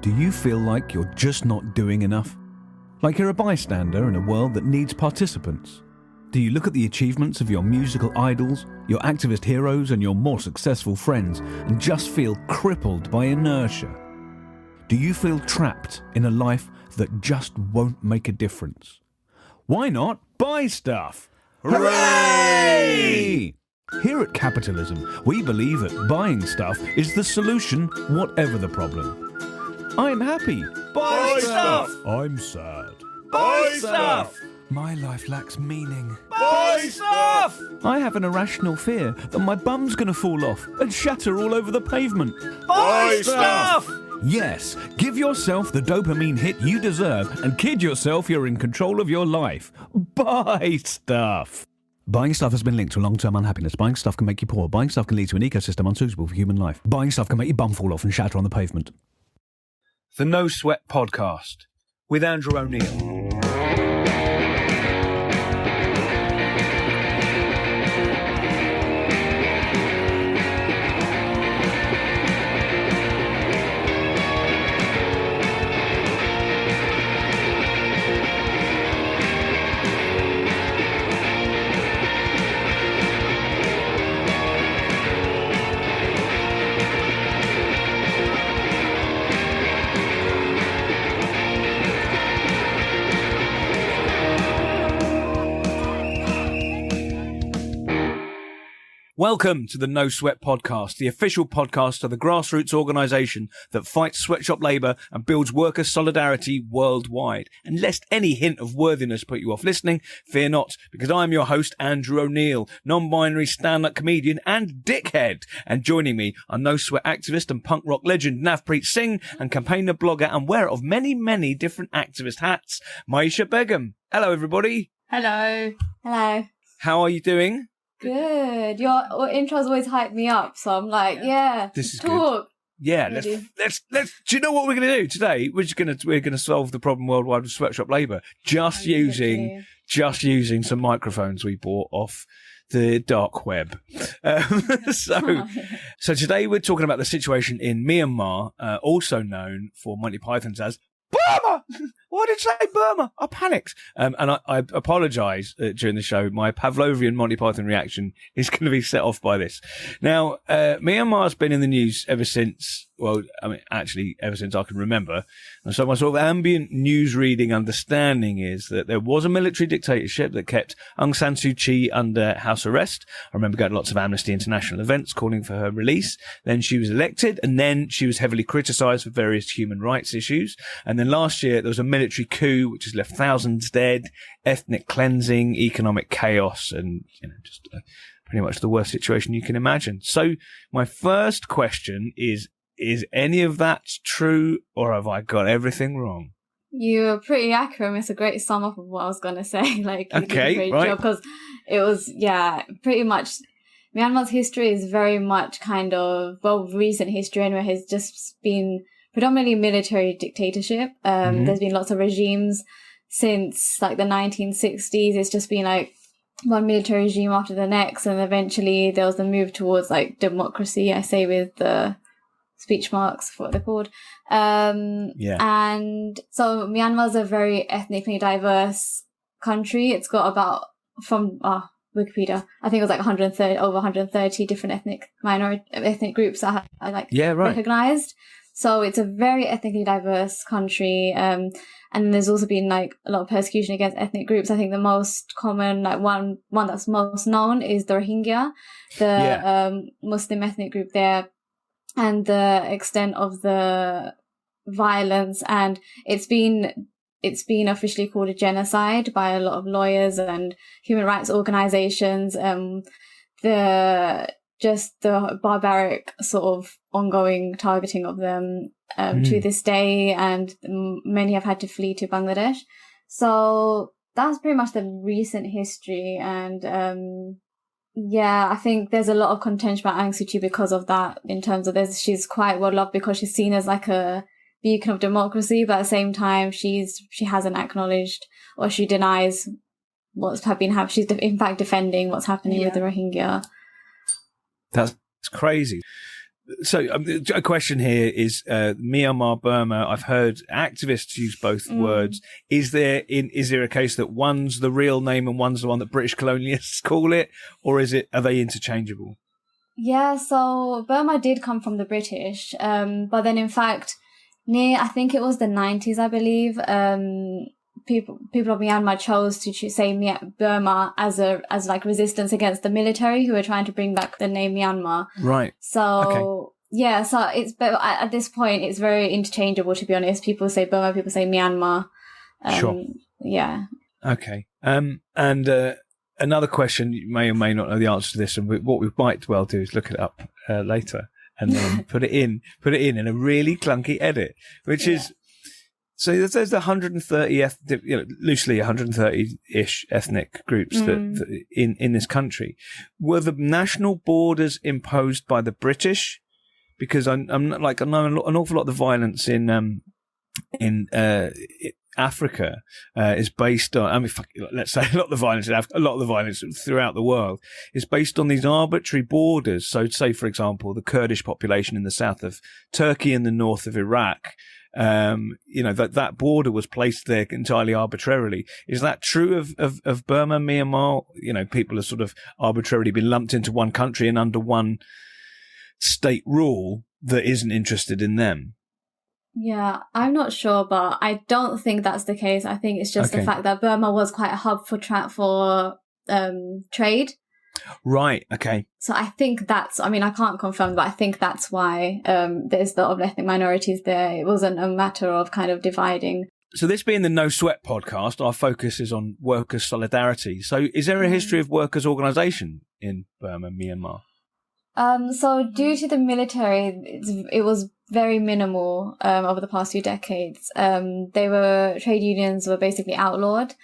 Do you feel like you're just not doing enough? Like you're a bystander in a world that needs participants? Do you look at the achievements of your musical idols, your activist heroes and your more successful friends and just feel crippled by inertia? Do you feel trapped in a life that just won't make a difference? Why not buy stuff? Hooray! Here at Capitalism, we believe that buying stuff is the solution, whatever the problem. I'm happy. Buy stuff! I'm sad. Buy stuff! My life lacks meaning. Buy stuff! I have an irrational fear that my bum's going to fall off and shatter all over the pavement. Buy stuff! Yes, give yourself the dopamine hit you deserve and kid yourself you're in control of your life. Buy stuff. Buying stuff has been linked to long-term unhappiness. Buying stuff can make you poor. Buying stuff can lead to an ecosystem unsuitable for human life. Buying stuff can make your bum fall off and shatter on the pavement. The No Sweat Podcast with Andrew O'Neill. Welcome to the No Sweat Podcast, the official podcast of the grassroots organisation that fights sweatshop labour and builds worker solidarity worldwide. And lest any hint of worthiness put you off listening, fear not, because I'm your host, Andrew O'Neill, non-binary stand-up comedian and dickhead. And joining me are No Sweat activist and punk rock legend Navpreet Singh and campaigner, blogger and wearer of many, many different activist hats, Maisha Begum. Hello, everybody. Hello. Hello. How are you doing? Good. Your intros always hype me up, so I'm like, yeah, this is talk. Good. Yeah, Really? let's. Do you know what we're going to do today? We're gonna solve the problem worldwide with sweatshop labour just using some microphones we bought off the dark web. So today we're talking about the situation in Myanmar, also known for Monty Python's as Burma. Why did you say Burma? I panicked. And I apologise during the show. My Pavlovian Monty Python reaction is going to be set off by this. Now, Myanmar's been in the news ever since, ever since I can remember. And so my sort of ambient news reading understanding is that there was a military dictatorship that kept Aung San Suu Kyi under house arrest. I remember going to lots of Amnesty International events calling for her release. Then she was elected, and then she was heavily criticised for various human rights issues. And then last year there was a military coup which has left thousands dead, ethnic cleansing, economic chaos, and just pretty much the worst situation you can imagine. So my first question is any of that true, or have I got everything wrong? You're pretty accurate. It's a great sum up of what I was going to say. Like, you did a great job, because it was, pretty much. Myanmar's history is very much recent history anyway, has just been predominantly military dictatorship. There's been lots of regimes since like the 1960s. It's just been like one military regime after the next, and eventually there was a move towards like democracy, I say with the speech marks for what they're called. And so Myanmar's a very ethnically diverse country. It's got about, from Wikipedia, I think it was like over 130 different ethnic groups that are recognized. So it's a very ethnically diverse country. And there's also been like a lot of persecution against ethnic groups. I think the most common, like one that's most known is the Rohingya, the Muslim ethnic group there, and the extent of the violence. And it's been officially called a genocide by a lot of lawyers and human rights organizations. The barbaric sort of ongoing targeting of them to this day, and many have had to flee to Bangladesh. So that's pretty much the recent history. And I think there's a lot of contention about Aung San Suu Kyi because of that, in terms of she's quite well loved because she's seen as like a beacon of democracy, but at the same time she hasn't acknowledged, or she denies what's been happening. She's in fact defending what's happening with the Rohingya. That's crazy. So a question here is Myanmar, Burma. I've heard activists use both words. Is there a case that one's the real name and one's the one that British colonialists call it, or are they interchangeable? Yeah, so Burma did come from the British, but then in fact, I think it was the 90s, I believe, people of Myanmar chose to say Burma as like resistance against the military who were trying to bring back the name Myanmar. Right. So yeah, so but at this point it's very interchangeable, to be honest. People say Burma, people say Myanmar. Sure. Yeah. Okay. And another question, you may or may not know the answer to this, and what we might well do is look it up later and then put it in a really clunky edit, which is. So there's the 130 loosely 130-ish ethnic groups that in this country. Were the national borders imposed by the British? Because I know an awful lot of the violence in Africa is based on. Let's say a lot of the violence in Africa, a lot of the violence throughout the world is based on these arbitrary borders. So, say for example, the Kurdish population in the south of Turkey and the north of Iraq. That border was placed there entirely arbitrarily. Is that true of Burma, Myanmar? People have sort of arbitrarily been lumped into one country and under one state rule that isn't interested in them. Yeah, I'm not sure, but I don't think that's the case. I think it's just the fact that Burma was quite a hub for trade. Right. Okay. So I think I can't confirm, but I think that's why there's a lot of ethnic minorities there. It wasn't a matter of kind of dividing. So this being the No Sweat podcast, our focus is on workers' solidarity. So is there a history of workers' organisation in Burma, Myanmar? So due to the military, it was very minimal over the past few decades. Trade unions were basically outlawed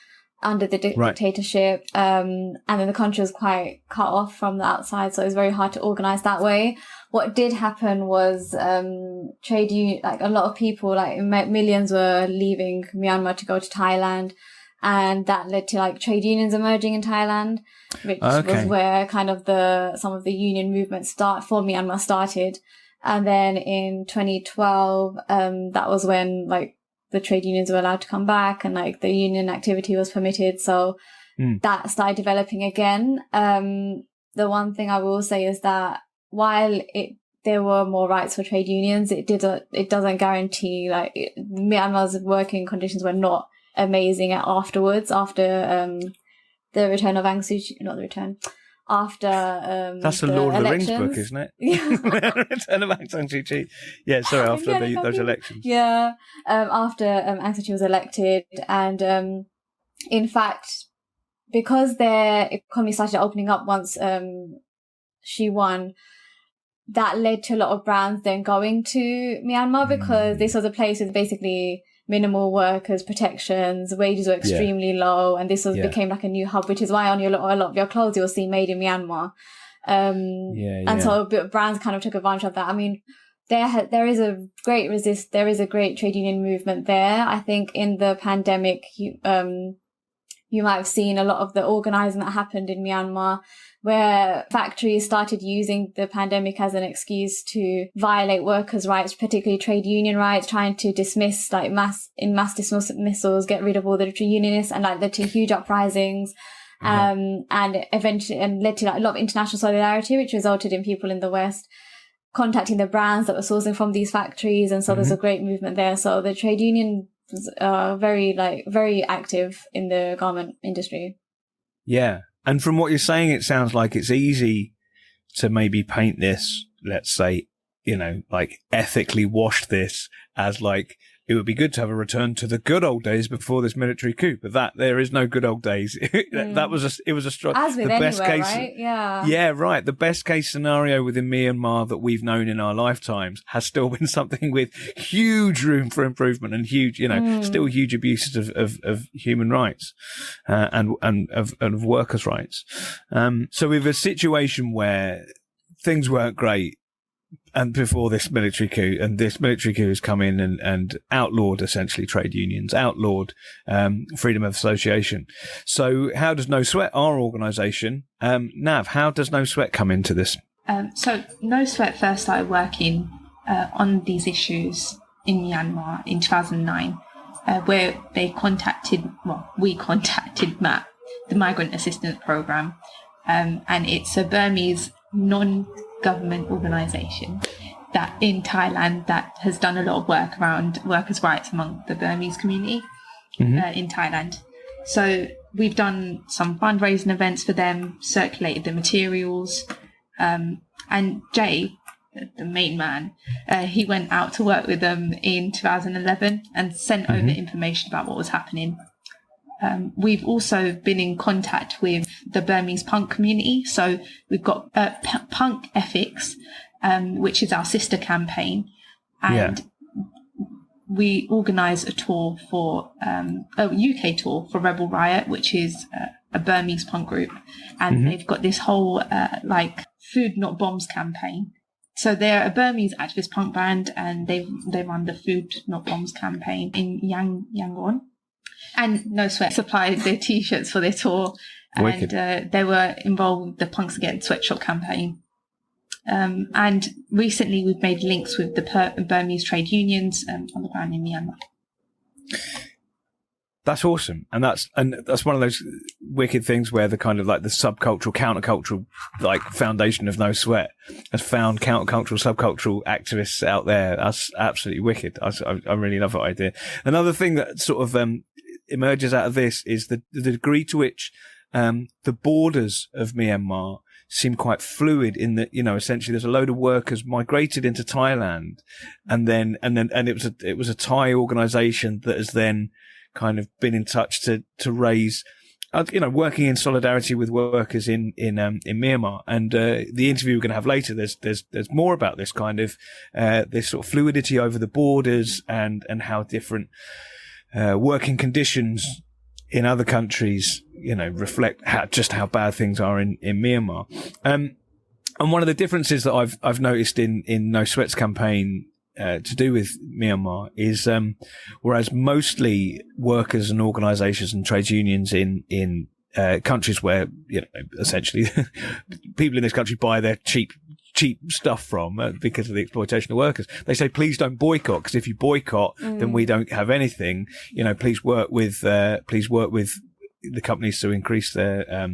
under the dictatorship, and then the country was quite cut off from the outside, so it was very hard to organise that way. What did happen was a lot of people, millions were leaving Myanmar to go to Thailand, and that led to trade unions emerging in Thailand, which was where kind of some of the union movement for Myanmar started. And then in 2012, that was when the trade unions were allowed to come back and the union activity was permitted. So that started developing again. The one thing I will say is that while there were more rights for trade unions, it doesn't guarantee Myanmar's working conditions were not amazing after the return of Aung San Suu Kyi, not the return. After that's the Lord of the Rings book, isn't it? Yeah. Return of Aung San Suu Kyi. Yeah, sorry. After those elections. Yeah, after Aung San Suu Kyi was elected, and in fact, because their economy started opening up once she won, that led to a lot of brands then going to Myanmar because this was a place with basically minimal workers' protections, wages were extremely low, and this became a new hub, which is why on a lot of your clothes you'll see made in Myanmar. And so brands kind of took advantage of that. I mean, there is a great trade union movement there. I think in the pandemic, you might have seen a lot of the organising that happened in Myanmar, where factories started using the pandemic as an excuse to violate workers' rights, particularly trade union rights, trying to dismiss mass dismissals, get rid of all the unionists, and led to huge uprisings, and eventually led to a lot of international solidarity, which resulted in people in the West contacting the brands that were sourcing from these factories, and so there's a great movement there. So the trade union are very active in the garment industry. Yeah. And from what you're saying, it sounds like it's easy to maybe paint this, let's say, ethically wash this as it would be good to have a return to the good old days before this military coup, but there is no good old days. It was a struggle. As with best anywhere, case, right? Yeah. Yeah, right. The best case scenario within Myanmar that we've known in our lifetimes has still been something with huge room for improvement and huge, still huge abuses of human rights, and of workers' rights. So we have a situation where things weren't great. And before this military coup, has come in and outlawed essentially trade unions, outlawed freedom of association. So how does No Sweat, our organisation, Nav, how does No Sweat come into this So No Sweat first started working on these issues in Myanmar in 2009, where we contacted MAP, the Migrant Assistance Program, and it's a Burmese non-government organisation that in Thailand that has done a lot of work around workers' rights among the Burmese community in Thailand. So we've done some fundraising events for them, circulated the materials, and Jay, the main man, he went out to work with them in 2011 and sent over information about what was happening. We've also been in contact with the Burmese punk community. So we've got Punk Ethics, which is our sister campaign. And we organise a tour for a UK tour for Rebel Riot, which is a Burmese punk group. And they've got this whole Food Not Bombs campaign. So they're a Burmese activist punk band, and they run the Food Not Bombs campaign in Yangon. And No Sweat supplied their T-shirts for their tour. Wicked. And they were involved with the Punks Against Sweatshop campaign. And recently we've made links with the Burmese trade unions on the ground in Myanmar. That's awesome. And that's one of those wicked things where the kind of like the subcultural, countercultural like foundation of No Sweat has found countercultural, subcultural activists out there. That's absolutely wicked. I really love that idea. Another thing that sort of emerges out of this is the degree to which the borders of Myanmar seem quite fluid in that, essentially there's a load of workers migrated into Thailand and it was a Thai organization that has then kind of been in touch to raise, working in solidarity with workers in Myanmar. And the interview we're going to have later, there's more about this kind of this sort of fluidity over the borders and how different working conditions in other countries, reflect how bad things are in Myanmar. And one of the differences that I've noticed in No Sweat's campaign to do with Myanmar is, whereas mostly workers and organisations and trade unions in countries where, essentially people in this country buy their cheap stuff from because of the exploitation of workers. They say, please don't boycott, because if you boycott, then we don't have anything. Please work with the companies to increase their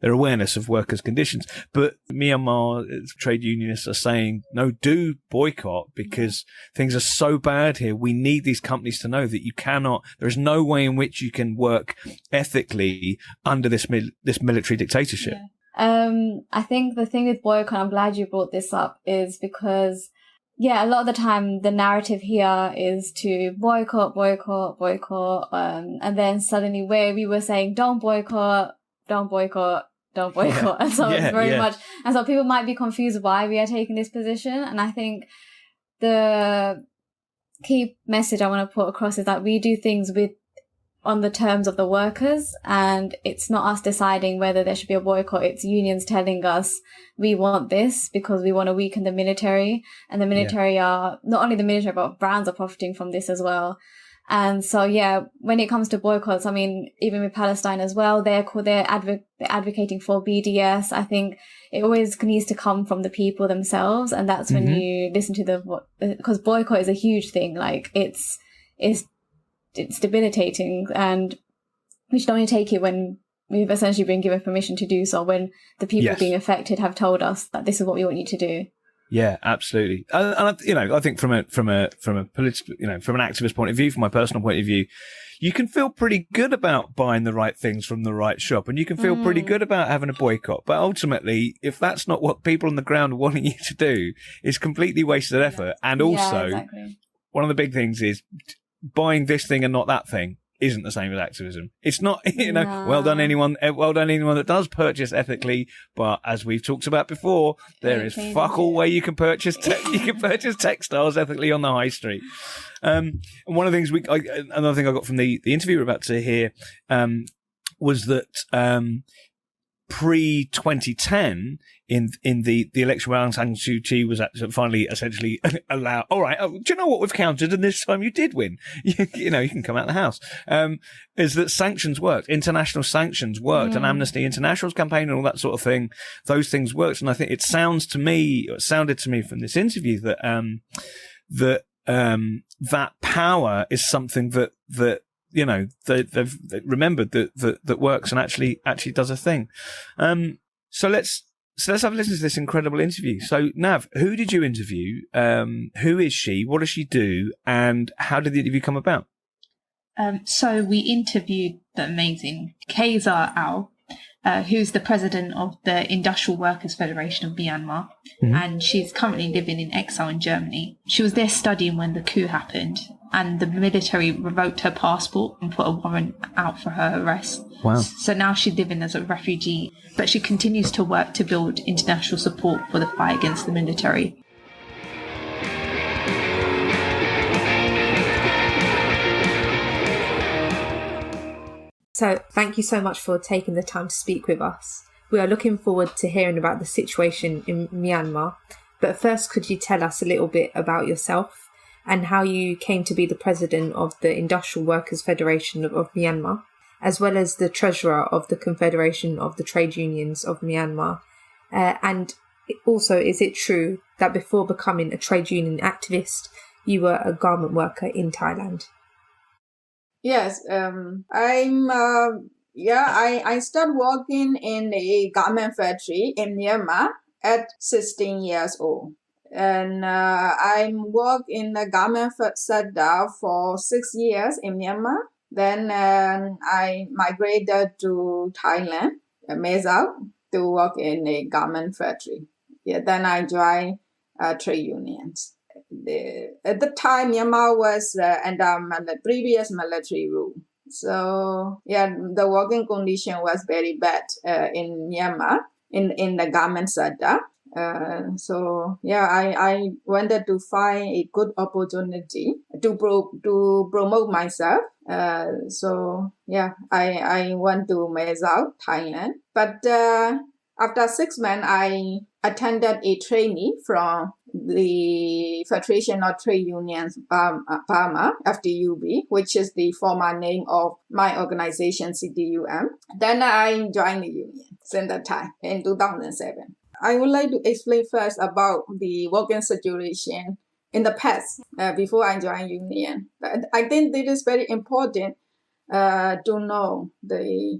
awareness of workers' conditions. But Myanmar trade unionists are saying, no, do boycott, because things are so bad here. We need these companies to know that you cannot, there is no way in which you can work ethically under this military dictatorship. I think the thing with boycott, I'm glad you brought this up, is because, a lot of the time the narrative here is to boycott, and then suddenly where we were saying, don't boycott. And so it's very much, and so people might be confused why we are taking this position. And I think the key message I want to put across is that we do things on the terms of the workers, and it's not us deciding whether there should be a boycott. It's unions telling us we want this because we want to weaken the military, and the military are, not only the military, but brands are profiting from this as well. And so, when it comes to boycotts, I mean, even with Palestine as well, they're advocating for BDS. I think it always needs to come from the people themselves. And that's when you listen to because boycott is a huge thing. Like it's debilitating, and we should only take it when we've essentially been given permission to do so, when the people being affected have told us that this is what we want you to do. Yeah, absolutely. And I think from a political, from an activist point of view, from my personal point of view, you can feel pretty good about buying the right things from the right shop, and you can feel pretty good about having a boycott. But ultimately, if that's not what people on the ground are wanting you to do, it's completely wasted effort. And also, one of the big things is buying this thing and not that thing isn't the same as activism. It's not, well done anyone that does purchase ethically. But as we've talked about before, there is fuck all way you can purchase textiles ethically on the high street. And one of the things another thing I got from the interview we're about to hear, was that, pre-2010 in the election where Aung San Suu Kyi was finally essentially allowed, all right, do you know what we've counted, and this time you did win. You know, you can come out of the house. Is that sanctions worked, international sanctions worked, and Amnesty International's campaign and all that sort of thing, those things worked. And I think it sounded to me from this interview that power is something that you know, they've remembered that works and actually does a thing. So let's have a listen to this incredible interview. So Nav, who did you interview? Who is she? What does she do? And how did the interview come about? So we interviewed the amazing Kaiser Ao, who's the president of the Industrial Workers Federation of Myanmar, and she's currently living in exile in Germany. She was there studying when the coup happened, and the military revoked her passport and put a warrant out for her arrest. Wow. So now she's living as a refugee, but she continues to work to build international support for the fight against the military. So thank you so much for taking the time to speak with us. We are looking forward to hearing about the situation in Myanmar. But first, could you tell us a little bit about yourself and how you came to be the president of the Industrial Workers Federation of Myanmar, as well as the treasurer of the Confederation of the Trade Unions of Myanmar? And also, is it true that before becoming a trade union activist, you were a garment worker in Thailand? Yes, I started working in a garment factory in Myanmar at 16 years old. And I worked in the garment sector for 6 years in Myanmar. Then I migrated to Thailand, Mesa, to work in a garment factory. Yeah, then I joined trade unions. At the time, Myanmar was under the previous military rule. So, the working condition was very bad in Myanmar, in the garment sector. I wanted to find a good opportunity to promote myself. I went to Mesa, Thailand. But after 6 months, I attended a trainee from the Federation of Trade Unions, Burma, FTUB, which is the former name of my organization, CTUM. Then I joined the union since that time in 2007. I would like to explain first about the working situation in the past before I joined union. I think this is very important to know the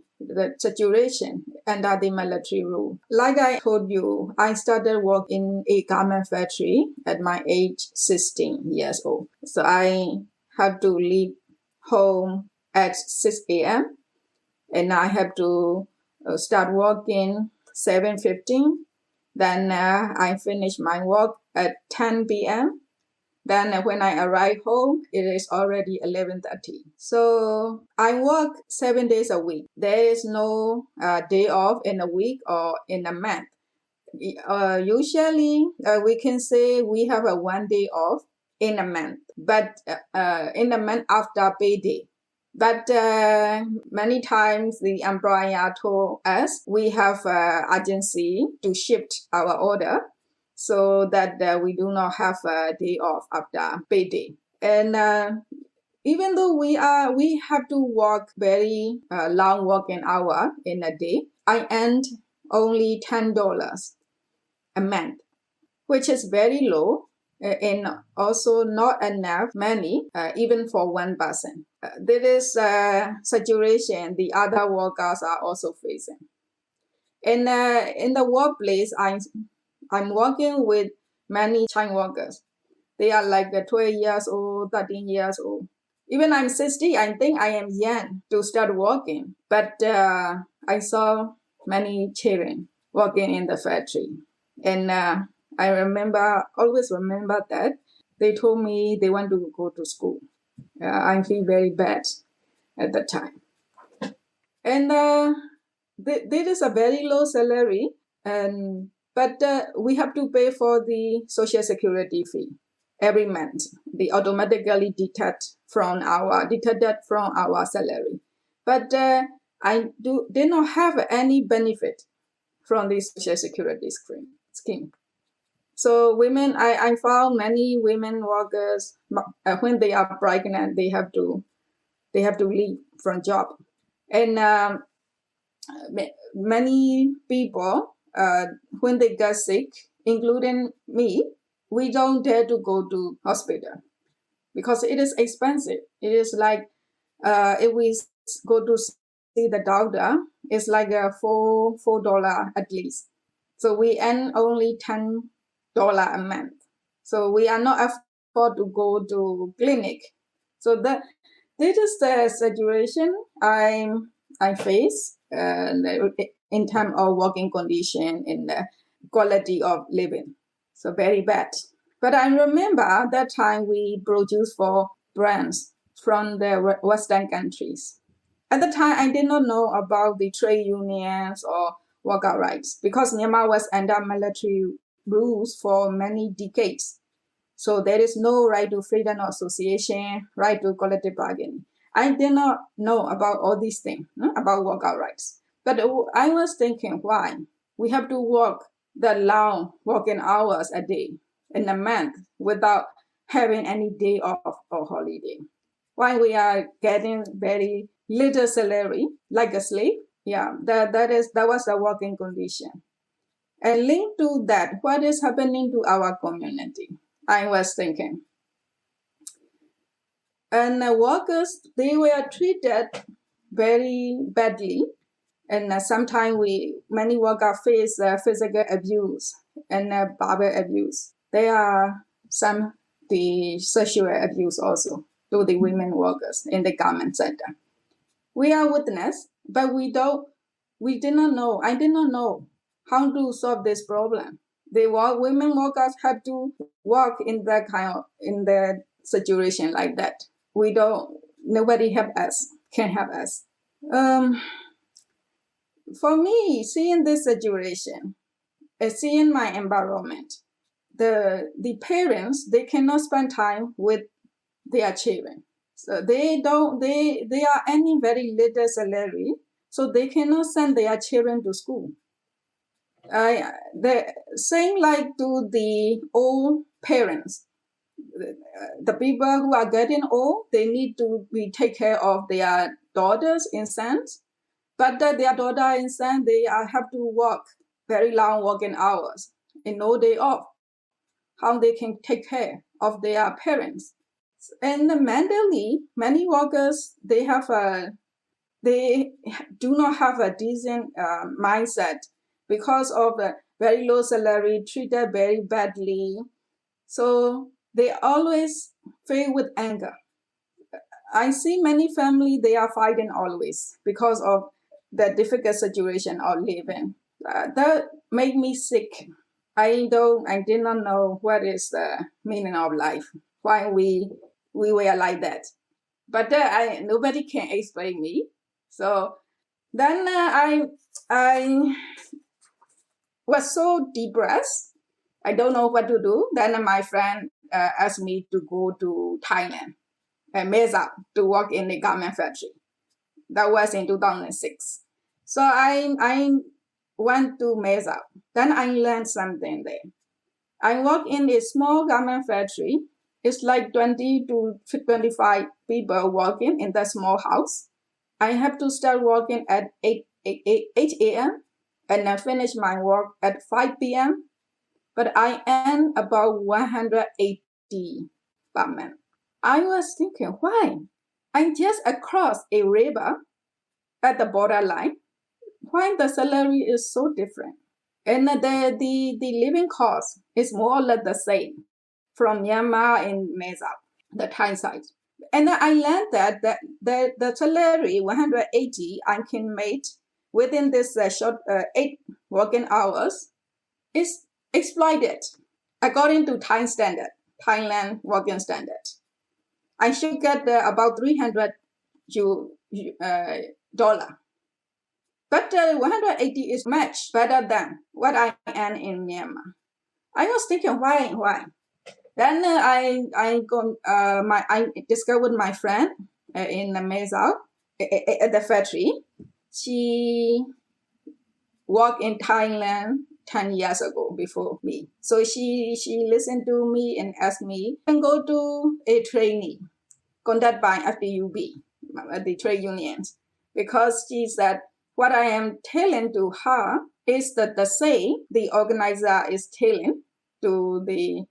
situation under the military rule. Like I told you, I started work in a garment factory at my age 16 years old. So I have to leave home at 6 a.m. and I have to start working 7:15. Then I finish my work at 10 p.m. Then when I arrive home, it is already 11:30. So I work 7 days a week. There is no day off in a week or in a month. Usually, we can say we have a 1 day off in a month, but in a month after payday. But many times the employer told us we have urgency to shift our order so that we do not have a day off after payday. And even though we have to work very long working hour in a day, I earned only $10 a month, which is very low and also not enough money even for one person. This is a situation the other workers are also facing. And in the workplace, I'm working with many child workers. They are like 12 years old, 13 years old. Even I'm 60, I think I am young to start working. But I saw many children working in the factory. And I always remember that they told me they want to go to school. I feel very bad at the time. And this is a very low salary, but we have to pay for the social security fee every month. They automatically deducted from our salary. But I did not have any benefit from the Social Security scheme. So women, I found many women workers, when they are pregnant, they have to leave from job. And many people, when they get sick, including me, we don't dare to go to hospital because it is expensive. It is like, if we go to see the doctor, it's like $4 at least. So we earn only $10 a month. So we are not afford to go to clinic. So this is the situation I face in terms of working condition and the quality of living. So very bad. But I remember that time we produced for brands from the Western countries. At the time, I did not know about the trade unions or worker rights because Myanmar was under military rules for many decades. So there is no right to freedom of association, right to collective bargaining. I did not know about all these things, about worker rights. But I was thinking, why? We have to work the long working hours a day in a month without having any day off or holiday. Why we are getting very little salary, like a slave? Yeah, that was the working condition. And linked to that, what is happening to our community? I was thinking. And workers, they were treated very badly. And sometimes many workers face physical abuse and verbal abuse. There are the sexual abuse also to the women workers in the garment sector. We are witness, but we did not know. I did not know how to solve this problem. Women workers have to work in the situation like that. Nobody can help us. For me, seeing this situation, seeing my environment, the parents, they cannot spend time with their children. So they are earning very little salary, so they cannot send their children to school. The same like to the old parents. The people who are getting old, they need to take care of their daughters and sons. But their daughter and son, they have to work very long working hours and no day off. How they can take care of their parents. And mentally, many workers, they do not have a decent mindset because of the very low salary, treated very badly. So they always filled with anger. I see many families, they are fighting always because of the difficult situation of living. That made me sick. I did not know what is the meaning of life, why we were like that. But nobody can explain me. So then I was so depressed. I don't know what to do. Then my friend asked me to go to Thailand, Mesa, to work in the garment factory. That was in 2006. So I went to Mesa. Then I learned something there. I work in a small garment factory. It's like 20 to 25 people working in that small house. I have to start working at 8 a.m. and I finish my work at 5 p.m. But I earn about 180 per month. I was thinking, why? I'm just across a river at the borderline. Why the salary is so different? And the living cost is more or less the same from Myanmar and Mesa, the Thai side. And I learned that the salary, 180, I can make within this short 8 working hours is exploited according to Thailand working standard. I should get about $300. But 180 is much better than what I earn in Myanmar. I was thinking, why? Then I discovered my friend in Mesa at the factory. She worked in Thailand 10 years ago before me. So she listened to me and asked me to go to a trainee conducted by FDUB, the trade unions, because she said what I am telling to her is that the same the organizer is telling to the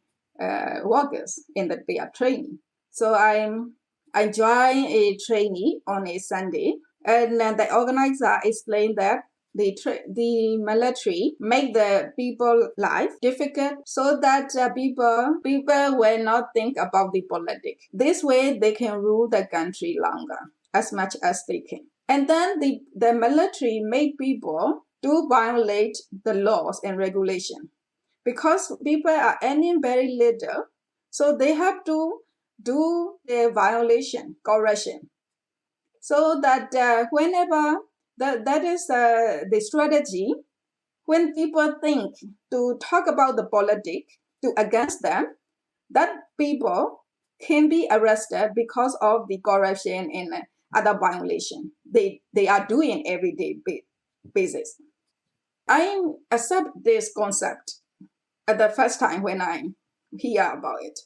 workers in that they are training. So I joined a trainee on a Sunday, and the organizer explained that the military make the people life difficult so that people will not think about the politics. This way they can rule the country longer as much as they can. And then the military make people to violate the laws and regulation because people are earning very little, so they have to do the violation, correction. So that whenever that is the strategy, when people think to talk about the politics to against them, that people can be arrested because of the corruption and other violation they are doing everyday basis. I accept this concept at the first time when I hear about it.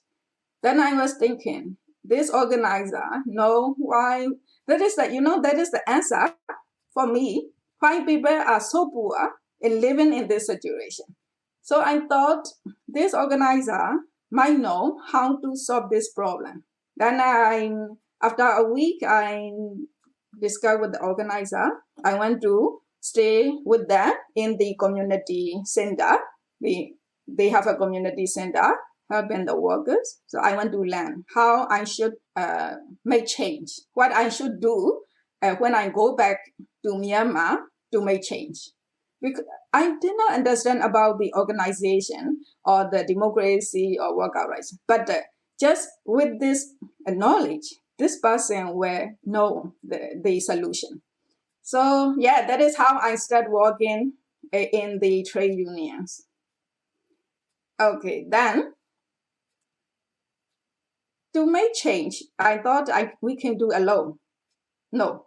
Then I was thinking, this organizer know why that is the answer for me why people are so poor in living in this situation. So I thought this organizer might know how to solve this problem. Then after a week, I discovered the organizer. I went to stay with them in the community center. They have a community center helping the workers. So I want to learn how I should make change, what I should do when I go back to Myanmar to make change. Because I did not understand about the organization or the democracy or worker rights. But just with this knowledge, this person will know the solution. So yeah, that is how I started working in the trade unions. Okay, then to make change, I thought we can do alone. No.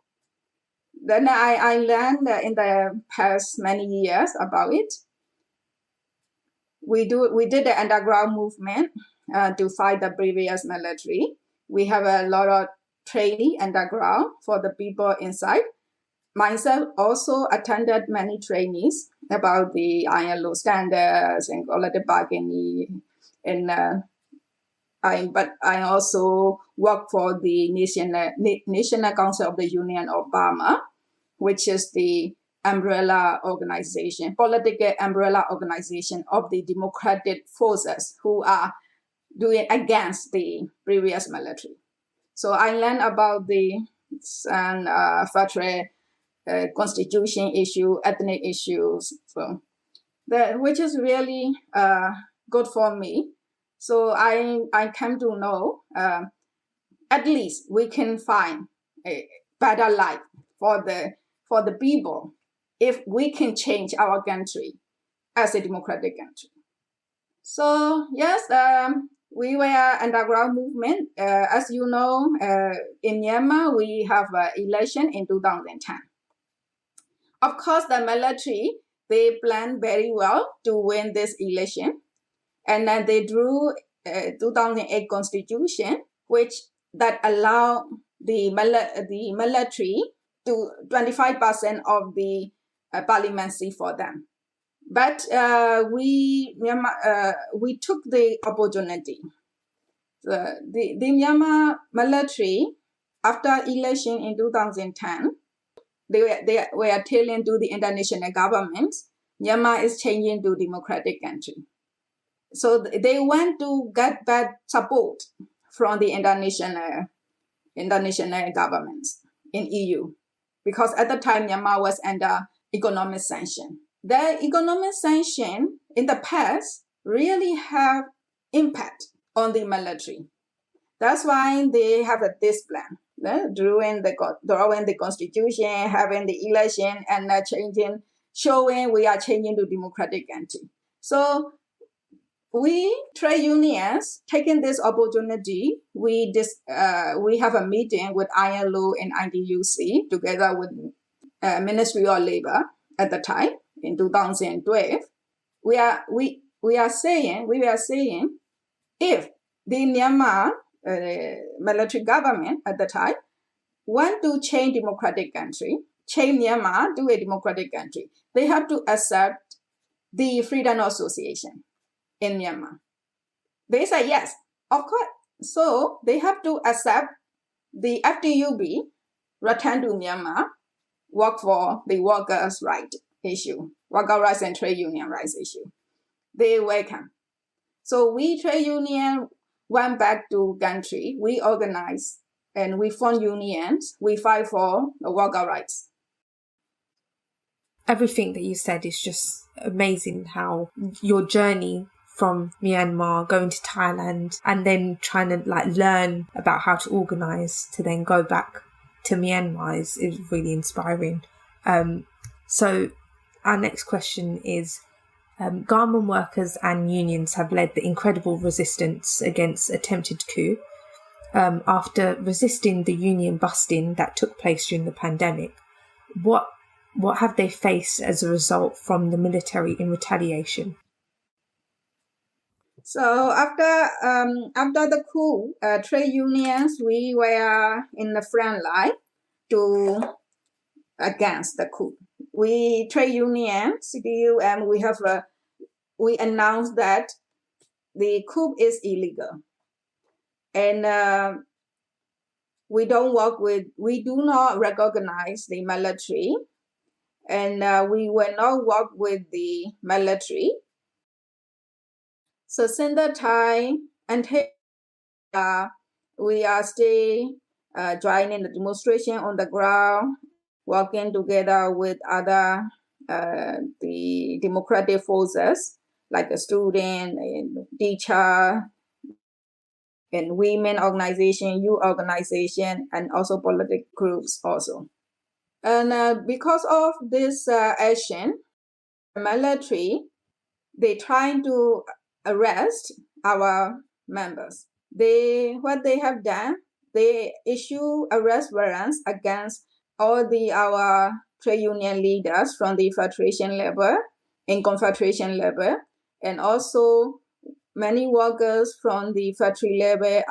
Then I learned in the past many years about it. We did the underground movement to fight the previous military. We have a lot of training underground for the people inside. Myself also attended many trainings about the ILO standards and collective bargaining. But I also work for the National Council of the Union of Burma, which is the umbrella organization, political umbrella organization of the democratic forces who are doing against the previous military. So I learned about the federal constitution issue, ethnic issues, so which is really good for me. So I came to know at least we can find a better life for the people if we can change our country as a democratic country. So yes, we were underground movement. As you know, in Myanmar, we have an election in 2010. Of course, the military, they planned very well to win this election. And then they drew 2008 constitution, which that allowed the military to 25% of the parliament seat for them. But we took the opportunity. The Myanmar military, after election in 2010, they were telling to the international government, Myanmar is changing to democratic country. So they want to get bad support from the international governments in EU, because at the time Myanmar was under economic sanction. The economic sanction in the past really have impact on the military. That's why they have this plan, drawing the constitution, having the election, and showing we are changing to democratic country. So we trade unions taking this opportunity. We have a meeting with ILO and IDUC together with Ministry of Labor at the time in 2012, we were saying if the Myanmar military government at the time want to change democratic country, change Myanmar to a democratic country, they have to accept the freedom of association in Myanmar. They say yes, of course. So they have to accept the FTUB, return to Myanmar, work for the workers' right issue, worker rights and trade union rights issue. They welcome. So we trade union went back to country. We organized and we formed unions. We fight for the worker rights. Everything that you said is just amazing, how your journey from Myanmar, going to Thailand, and then trying to learn about how to organise to then go back to Myanmar is really inspiring. So our next question is, garment workers and unions have led the incredible resistance against attempted coup. After resisting the union busting that took place during the pandemic, what have they faced as a result from the military in retaliation? So after the coup, trade unions, we were in the front line against the coup. We trade union, CDU, and we announced that the coup is illegal, and we do not recognize the military, and we will not work with the military. So since that time until we are still joining the demonstration on the ground, working together with other the democratic forces like the student and teacher and women organization, youth organization, and also political groups also. And because of this action, the military, they trying to arrest our members. What they have done, they issue arrest warrants against all our trade union leaders from the federation level and confederation level, and also many workers from the factory level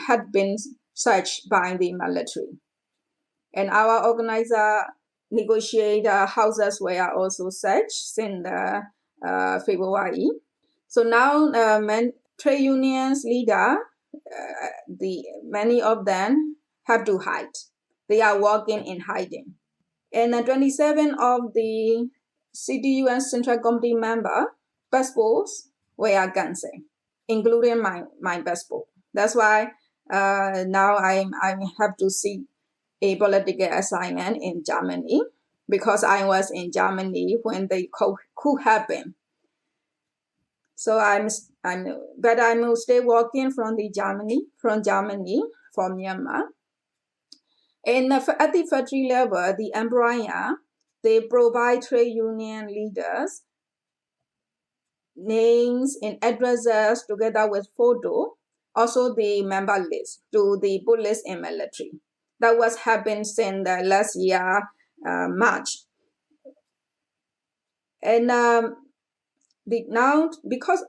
had been searched by the military. And our organizer negotiator houses were also searched since February. So now trade unions leader, many of them have to hide. They are working in hiding. And 27 of the CDU and Central Committee member passports were cancelled, including my passport. That's why now I have to seek a political assignment in Germany, because I was in Germany when the coup happened. So I'm still working from Germany for Myanmar. And at the factory level, the employer, they provide trade union leaders names and addresses together with photo, also the member list to the police and military. That was happened since last year, March. And because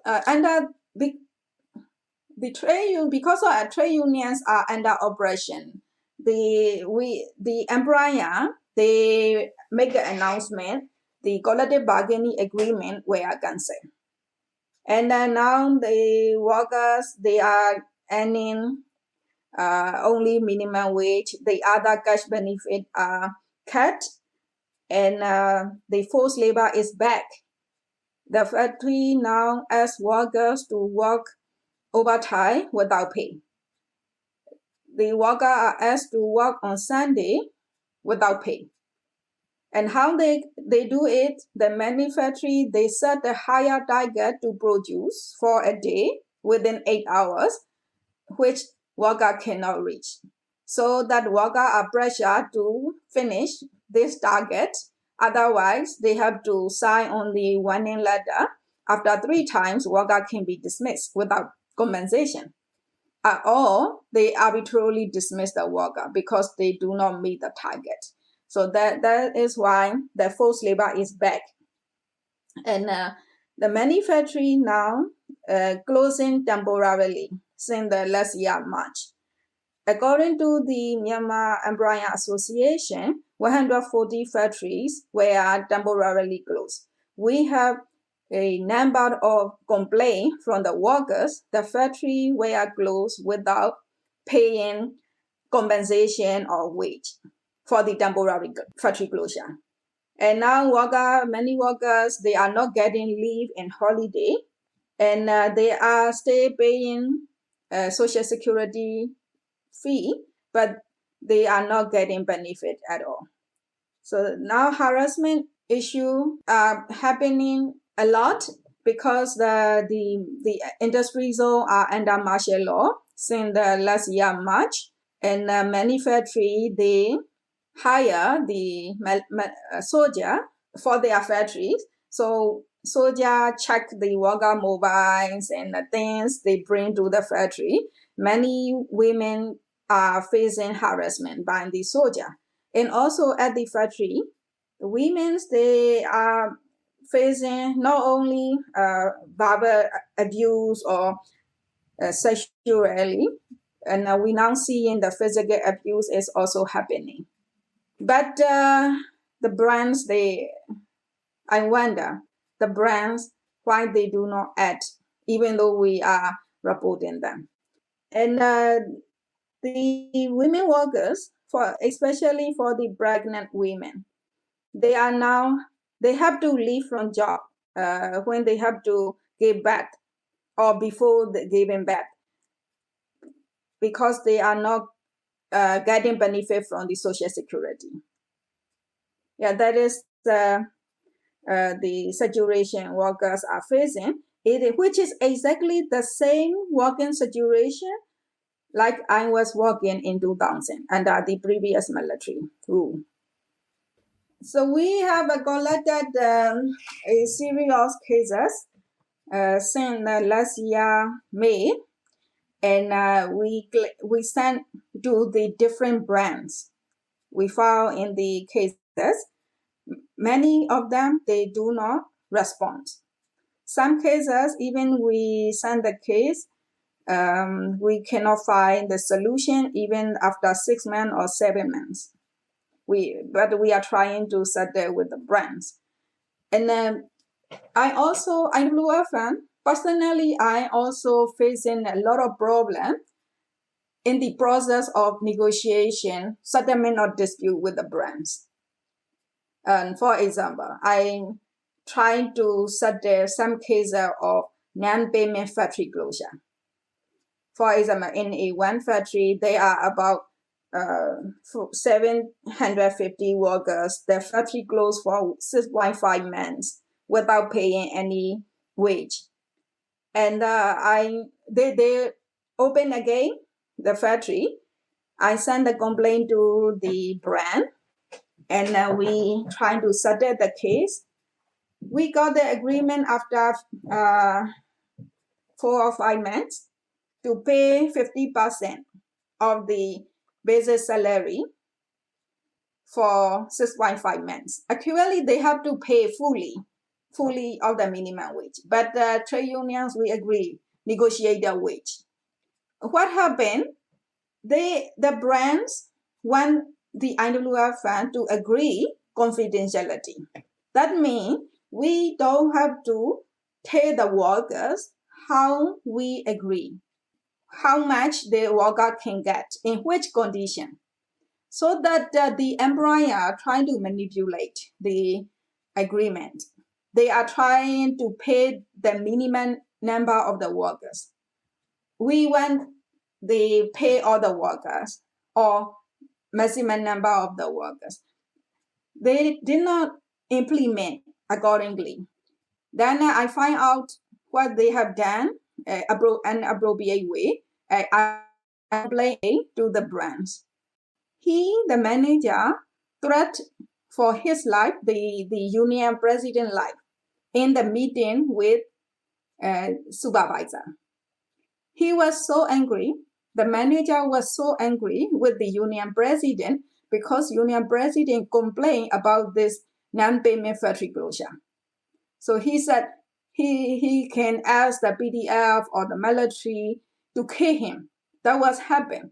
our trade unions are under operation, the employer, they make an announcement, the collective bargaining agreement were cancelled. And now the workers, they are earning only minimum wage. The other cash benefit are cut, and the forced labor is back. The factory now asks workers to work overtime without pay. The workers are asked to work on Sunday without pay. And how they do it, the manufacturer, they set a higher target to produce for a day within 8 hours, which worker cannot reach. So that worker are pressured to finish this target. Otherwise, they have to sign on the warning letter. After 3 times, worker can be dismissed without compensation. Or they arbitrarily dismiss the worker because they do not meet the target. So that is why the forced labor is back. And the many factory now closing temporarily since the last year March. According to the Myanmar Employer Association, 140 factories were temporarily closed. We have a number of complaints from the workers. The factory were closed without paying compensation or wage for the temporary factory closure. And now many workers, they are not getting leave and holiday, and they are still paying Social Security fee, but they are not getting benefit at all. So now harassment issue are happening a lot because the industry zone are under martial law since the last year March, and many factory they hire the soldier for their factories. So soldier check the worker mobiles and the things they bring to the factory. Many women are facing harassment by the soldier. And also at the factory, the women, they are facing not only verbal abuse or sexually, and we now see in the physical abuse is also happening. But the brands, I wonder, the brands, why they do not act, even though we are reporting them. And the women workers, especially for the pregnant women, they have to leave from job when they have to give birth or before giving birth, because they are not getting benefit from the Social Security. Yeah, that is the situation workers are facing, which is exactly the same working situation like I was working in 2000 under the previous military rule. So we have collected a series of cases since last year May, and we sent to the different brands we found in the cases. Many of them, they do not respond. Some cases, even we send the case, we cannot find the solution even after 6 months or 7 months. But we are trying to settle with the brands. And then personally, I also facing a lot of problem in the process of negotiation, settlement or dispute with the brands. And for example, I'm trying to settle some cases of non-payment factory closure. For example, in one factory, there are about 750 workers. The factory closed for 6.5 months without paying any wage. And they open again the factory. I send the complaint to the brand, and we try to settle the case. We got the agreement after 4 or 5 months to pay 50% of the basic salary for 6.5 months. Actually, they have to pay fully of the minimum wage. But the trade unions, we agree, negotiate their wage. What happened? The brands want the IWF fund to agree confidentiality. That means we don't have to tell the workers how we agree, how much the worker can get, in which condition, so that the employer trying to manipulate the agreement. They are trying to pay the minimum number of the workers. We want they pay all the workers or maximum number of the workers. They did not implement accordingly. Then I find out what they have done an appropriate way. I complain to the brands. The manager, threat for his life, the union president life, in the meeting with supervisor. He was so angry. The manager was so angry with the union president because union president complained about this non-payment factory closure. So he said he can ask the PDF or the military to kill him. That was happened.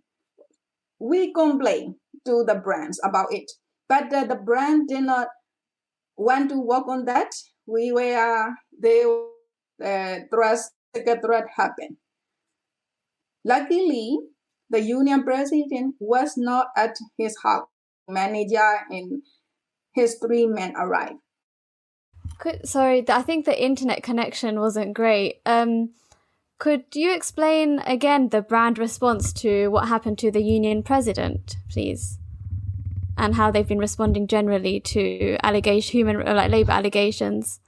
We complained to the brands about it, but the brand did not want to work on that. Threat happened. Luckily, the union president was not at his house. Manager and his 3 men arrived. Sorry, I think the internet connection wasn't great. Could you explain again the brand response to what happened to the union president, please? And how they've been responding generally to labor allegations?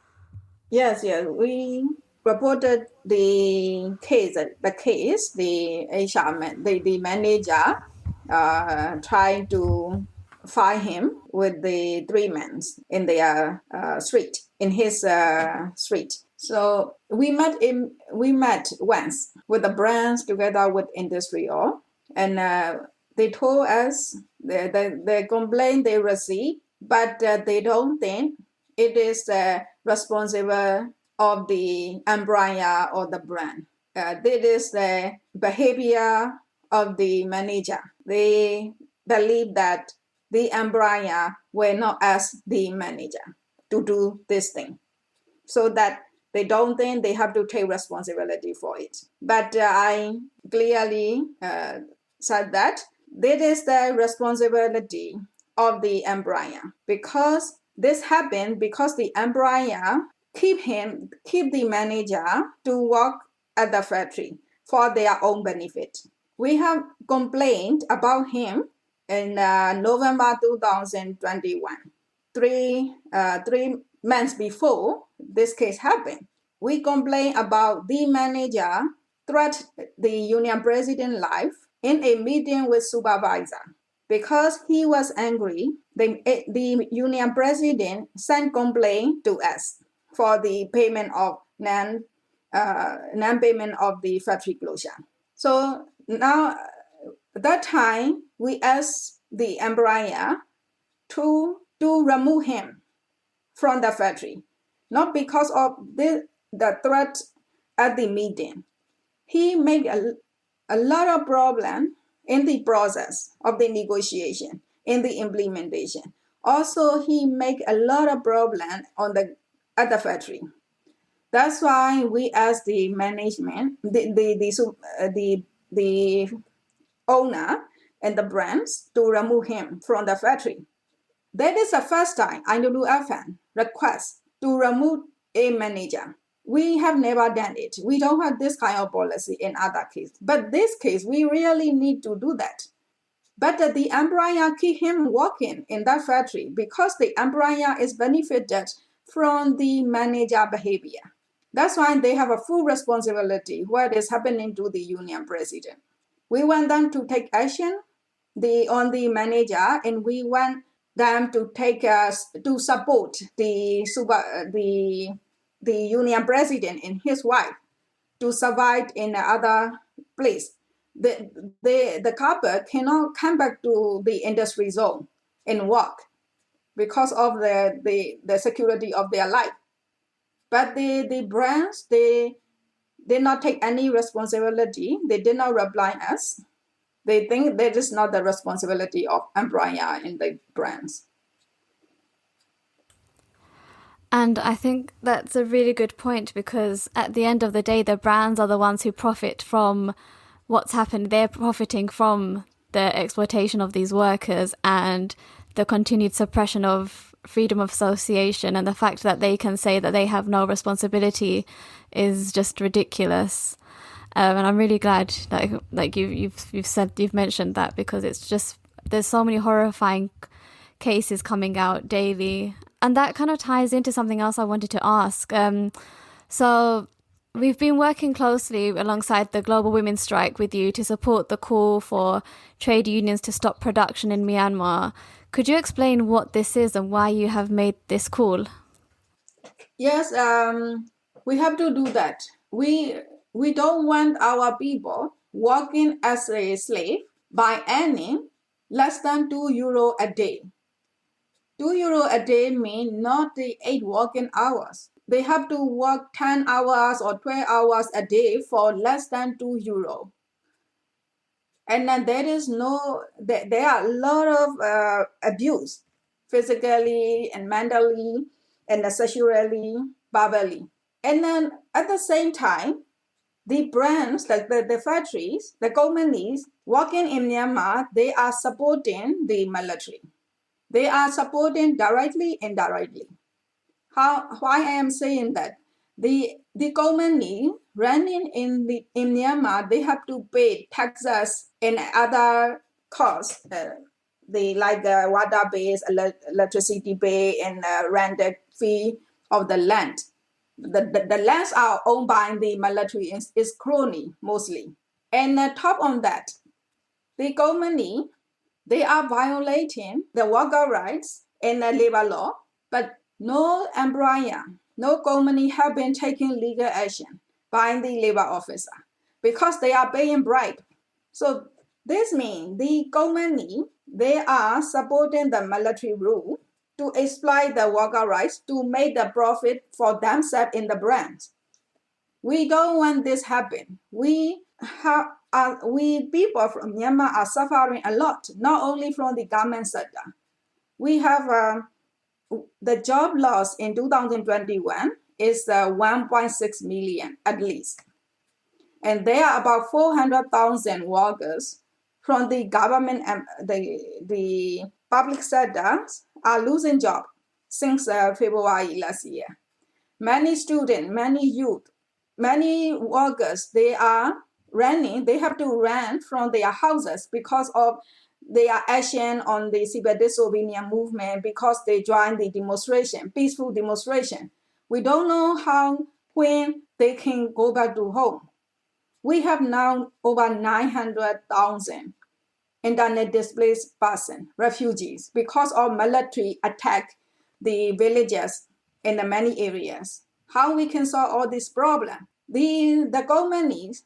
Yes. We reported the case. The HR, the manager tried to fire him with the 3 men in their street, in his street. So we met once with the brands together with industrial, and they told us the complaint they received, but they don't think it is responsible of the employer or the brand. This is the behavior of the manager. They believe that the employer will not ask the manager to do this thing, so that they don't think they have to take responsibility for it. But I clearly said that this is the responsibility of the employer, because this happened because the employer keep the manager to work at the factory for their own benefit. We have complained about him in November 2021, 3 months before this case happened. We complained about the manager threat the union president life in a meeting with supervisor. Because he was angry, the union president sent complaint to us for the payment of non-payment of the factory closure. So now, at that time, we asked the employer to remove him from the factory, not because of the threat at the meeting. He made a lot of problem in the process of the negotiation, in the implementation. Also, he made a lot of problem at the factory. That's why we asked the management, the owner and the brands to remove him from the factory. That is the first time IWFN requests to remove a manager. We have never done it. We don't have this kind of policy in other cases. But this case, we really need to do that. But the employer keep him working in that factory because the employer is benefited from the manager behavior. That's why they have a full responsibility what is happening to the union president. We want them to take action on the manager, and we want them to to support the union president and his wife to survive in another place. The couple cannot come back to the industry zone and work because of the security of their life. But the brands, they did not take any responsibility. They did not reply us. They think that is not the responsibility of employer and the brands. And I think that's a really good point, because at the end of the day, the brands are the ones who profit from what's happened. They're profiting from the exploitation of these workers and the continued suppression of freedom of association, and the fact that they can say that they have no responsibility is just ridiculous. And I'm really glad that you've mentioned that, because it's just, there's so many horrifying cases coming out daily. And that kind of ties into something else I wanted to ask. So we've been working closely alongside the Global Women's Strike with you to support the call for trade unions to stop production in Myanmar. Could you explain what this is and why you have made this call? Yes, we have to do that. We don't want our people working as a slave by earning less than €2 a day. €2 a day means not the 8 working hours. they have to work 10 hours or 12 hours a day for less than €2. And then there are a lot of abuse, physically and mentally, and sexually, verbally. And then at the same time, the brands, like the factories, the companies working in Myanmar, they are supporting the military. They are supporting directly, indirectly. Why I am saying that? The company running in Myanmar, they have to pay taxes and other costs, like the water base, electricity bill, and rented fee of the land. The lands are owned by the military, is crony mostly. And top on that, the company, they are violating the worker rights and the labor law, but no employer, no company have been taking legal action by the labor officer because they are paying bribe. So this means the company, they are supporting the military rule to exploit the worker rights to make the profit for themselves in the brand. We don't want this happen. We people from Myanmar are suffering a lot, not only from the government sector. We have the job loss in 2021 is 1.6 million at least. And there are about 400,000 workers from the government and the public sector are losing jobs since February last year. Many students, many youth, many workers, they have to rent from their houses because of their action on the civil disobedience movement, because they joined the demonstration, peaceful demonstration. We don't know when they can go back to home. We have now over 900,000 internet displaced persons, refugees, because of military attack the villages in the many areas. How we can solve all this problem? The companies,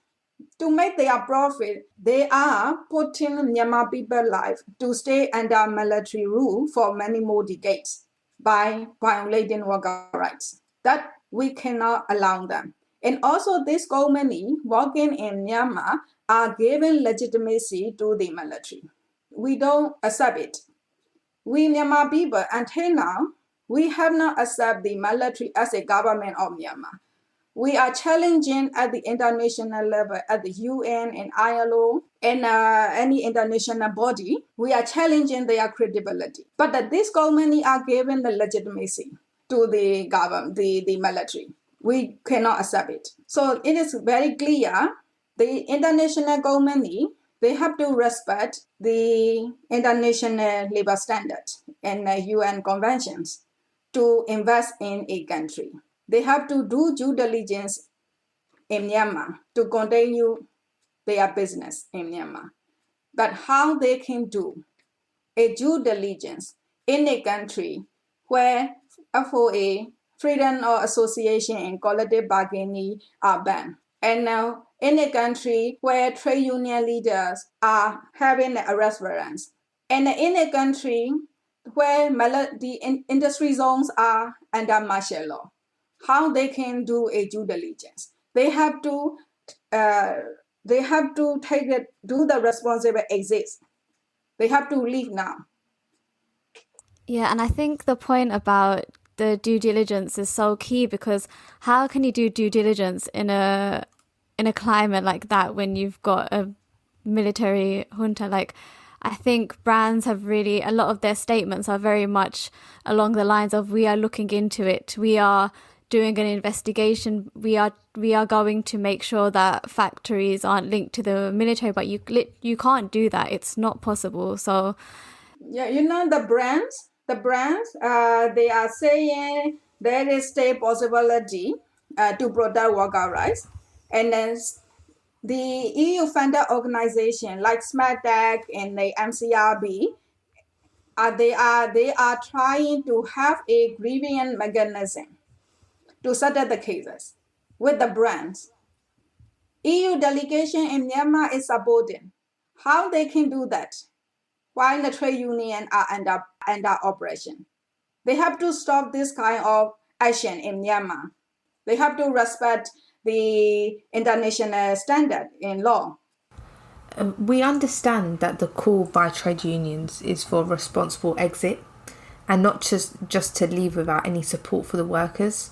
to make their profit, they are putting Myanmar people's life to stay under military rule for many more decades by violating worker rights. That we cannot allow them. And also this company working in Myanmar are giving legitimacy to the military. We don't accept it. We Myanmar people, until now, we have not accepted the military as a government of Myanmar. We are challenging at the international level, at the UN and ILO and any international body. We are challenging their credibility. But that this company are given the legitimacy to the government, the military. We cannot accept it. So it is very clear the international company, they have to respect the international labor standards and UN conventions to invest in a country. They have to do due diligence in Myanmar to continue their business in Myanmar. But how they can do a due diligence in a country where FOA, freedom of association and collective bargaining are banned, and now in a country where trade union leaders are having arrest warrants, and in a country where the industry zones are under martial law, how they can do a due diligence? They have to do the responsible exit. They have to leave now. Yeah, and I think the point about the due diligence is so key, because how can you do due diligence in a climate like that when you've got a military junta? Like, I think brands have really, a lot of their statements are very much along the lines of, we are looking into it, we are doing an investigation, we are going to make sure that factories aren't linked to the military, but you can't do that. It's not possible. So yeah, the brands, they are saying there is a possibility to protect worker rights, and then the EU funded organization like SMATEC and the MCRB, they are trying to have a grievance mechanism to settle the cases with the brands. EU delegation in Myanmar is supporting. How they can do that while the trade union are under operation? They have to stop this kind of action in Myanmar. They have to respect the international standard in law. We understand that the call by trade unions is for responsible exit and not just to leave without any support for the workers.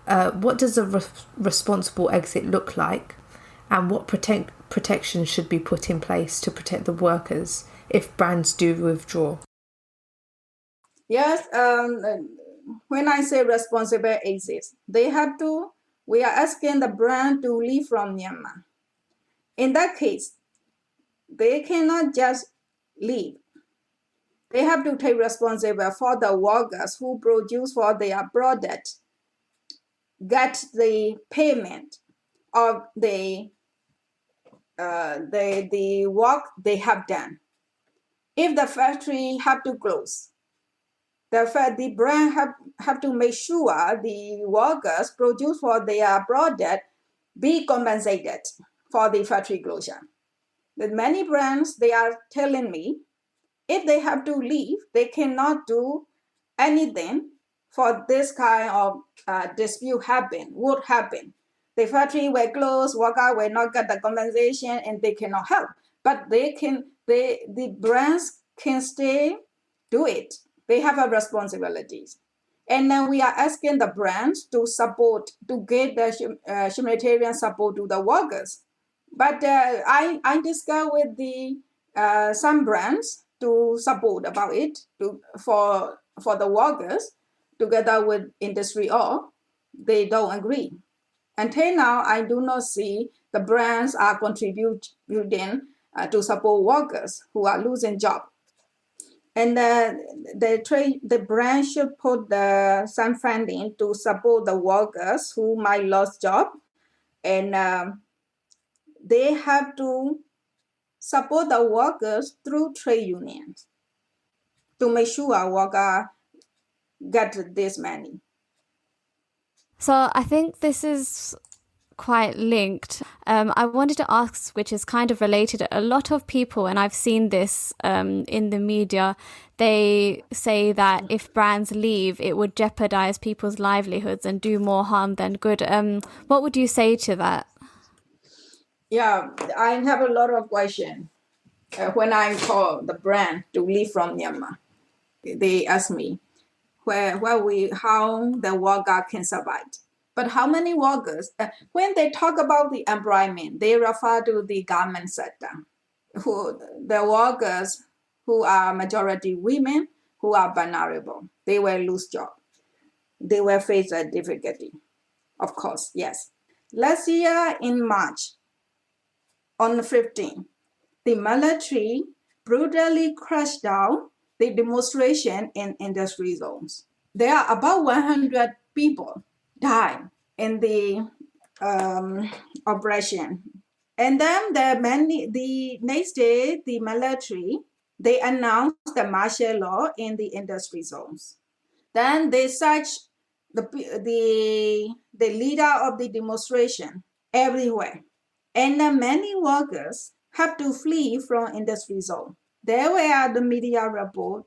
What does a responsible exit look like, and what protection should be put in place to protect the workers if brands do withdraw? Yes, when I say responsible exit, we are asking the brand to leave from Myanmar. In that case, they cannot just leave. They have to take responsibility for the workers who produce for their product, get the payment of the work they have done. If the factory have to close, the brand have to make sure the workers produce for their product be compensated for the factory closure. With many brands, they are telling me if they have to leave, they cannot do anything for this kind of dispute would happen. The factory will close, worker will not get the compensation, and they cannot help. But the brands can still do it. They have a responsibility. And then we are asking the brands to get the humanitarian support to the workers. But I discussed with some brands to support about it for the workers together with industry all. They don't agree. Until now, I do not see the brands are contributing to support workers who are losing jobs. And the brand should put some funding to support the workers who might lose job, and they have to support the workers through trade unions to make sure workers get this money. So I think this is quite linked. I wanted to ask, which is kind of related, a lot of people, and I've seen this in the media, they say that if brands leave, it would jeopardize people's livelihoods and do more harm than good. What would you say to that? Yeah, I have a lot of questions. When I call the brand to leave from Myanmar, they ask me how the worker can survive. But how many workers, when they talk about the employment, they refer to the garment sector, the workers who are majority women, who are vulnerable. They will lose job. They will face a difficulty, of course, yes. Last year in March, on the 15th, the military brutally crashed down the demonstration in industry zones. There are about 100 people died in the operation. And then the next day, the military, they announced the martial law in the industry zones. Then they searched the leader of the demonstration everywhere. And many workers have to flee from industry zone. There were the media report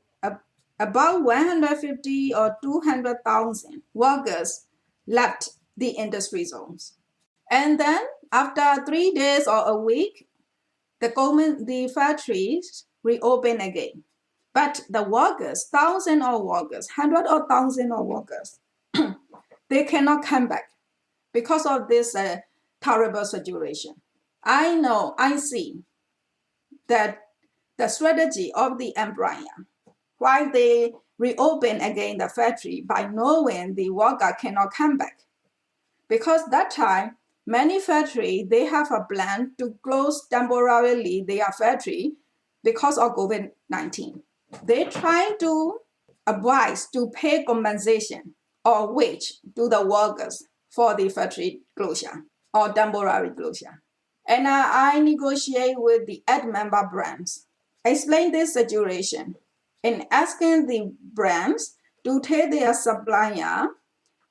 about 150 or 200,000 workers left the industry zones. And then after 3 days or a week, the factories reopen again. But the workers, thousands of workers, hundreds of thousands of workers, they cannot come back because of this terrible situation. I see that the strategy of the employer, why they reopen again the factory by knowing the worker cannot come back. Because that time, many factories, they have a plan to close temporarily their factory because of COVID-19. They try to advise to pay compensation or wage to the workers for the factory closure or temporary closure. And I negotiate with the member brands, explain this situation, and asking the brands to tell their supplier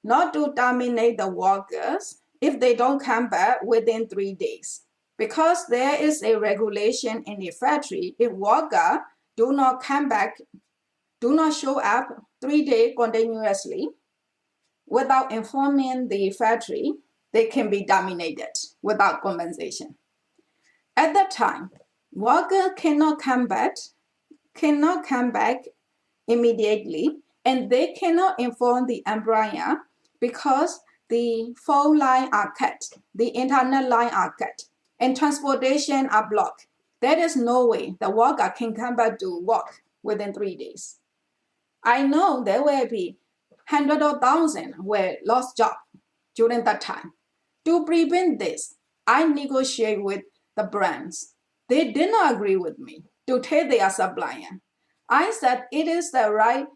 not to terminate the workers if they don't come back within 3 days. Because there is a regulation in the factory, if workers do not come back, do not show up 3 days continuously, without informing the factory, they can be terminated without compensation. At that time, workers cannot come back immediately, and they cannot inform the employer because the phone line are cut, the internet line are cut, and transportation are blocked. There is no way the worker can come back to work within 3 days. I know there will be hundreds of thousands were lost jobs during that time. To prevent this, I negotiate with the brands. They did not agree with me to take their supplier. I said it is the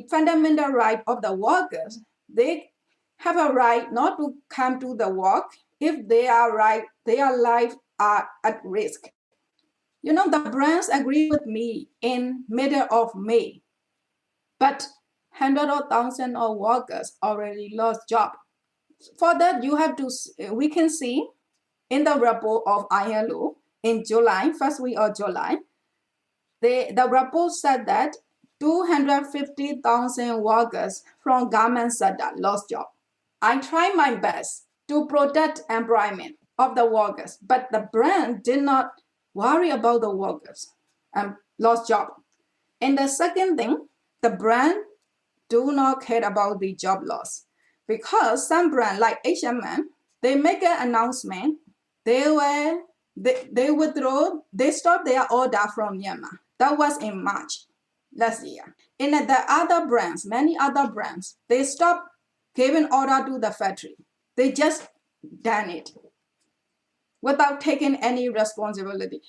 fundamental right of the workers. They have a right not to come to the work if their lives are at risk. The brands agree with me in middle of May, but hundreds of thousands of workers already lost job. For that, we can see in the report of ILO in July, first week of July, the report said that 250,000 workers from garment sector lost job. I tried my best to protect employment of the workers, but the brand did not worry about the workers lost job. And the second thing, the brand do not care about the job loss, because some brand like H&M, they make an announcement, they stopped their order from Myanmar. That was in March last year. And the other brands, many other brands, they stopped giving order to the factory. They just done it without taking any responsibility,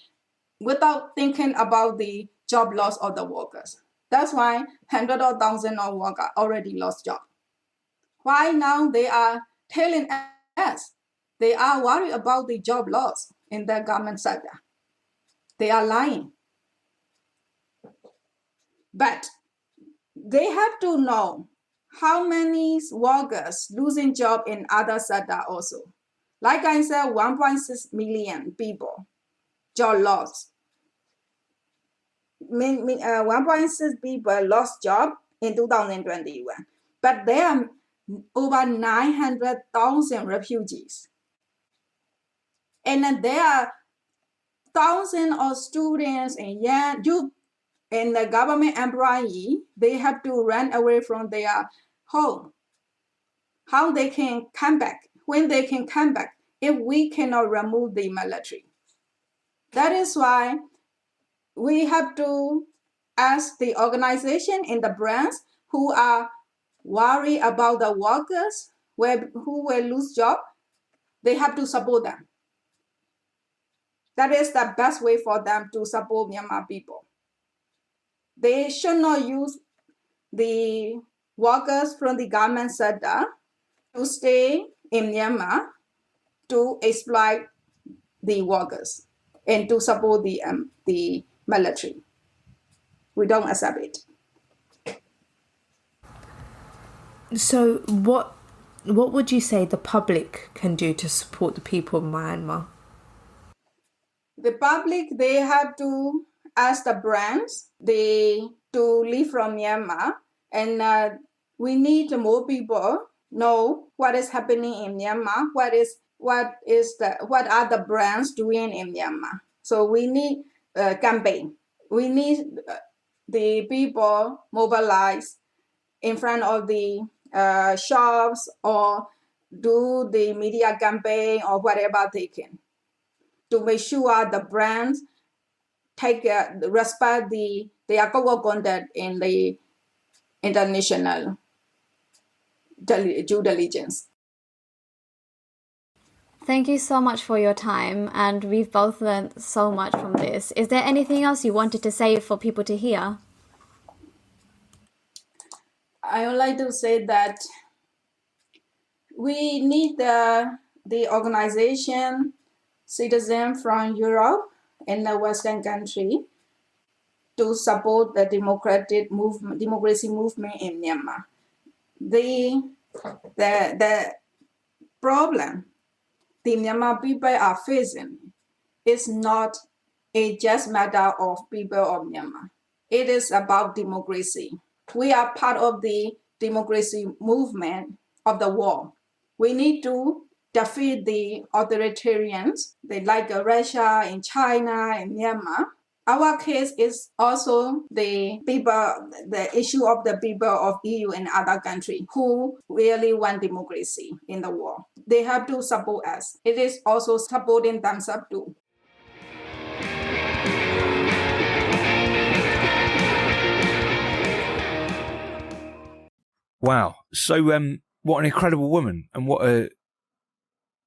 without thinking about the job loss of the workers. That's why hundreds of thousands of workers already lost job. Why now they are telling us they are worried about the job loss in the garment sector? They are lying. But they have to know how many workers losing job in other sector also. Like I said, 1.6 million people job loss. 1.6 people lost job in 2021, but there are over 900,000 refugees, and then there are thousands of students and young youth and the government employee. They have to run away from their home. How they can come back? When they can come back if we cannot remove the military? That is why we have to ask the organization and the brands who are worried about the workers who will lose job. They have to support them. That is the best way for them to support Myanmar people. They should not use the workers from the garment sector to stay in Myanmar to exploit the workers and to support the military. We don't accept it. So what would you say the public can do to support the people of Myanmar? The public, they have to ask the brands to leave from Myanmar, and we need more people know what is happening in Myanmar, what are the brands doing in Myanmar. So we need a campaign. We need the people mobilize in front of the shops or do the media campaign or whatever they can to make sure the brands respect their code of conduct in the international due diligence. Thank you so much for your time, and we've both learned so much from this. Is there anything else you wanted to say for people to hear? I would like to say that we need the organization, citizens from Europe and the Western country to support the democracy movement in Myanmar. The problem the Myanmar people are facing is not a just matter of people of Myanmar. It is about democracy. We are part of the democracy movement of the war. We need to defeat the authoritarians, like Russia and China and Myanmar. Our case is also the issue of the people of EU and other countries who really want democracy in the world. They have to support us. It is also supporting themselves too. Wow. So, what an incredible woman, and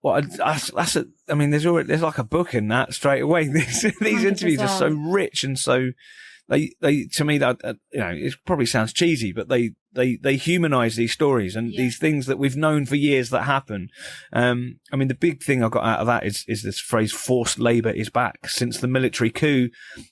there's like a book in that straight away. These interviews are so rich and so they to me that it probably sounds cheesy, but they humanize these stories and these things that we've known for years that happen. The big thing I got out of that is this phrase, forced labor is back. Since the military coup,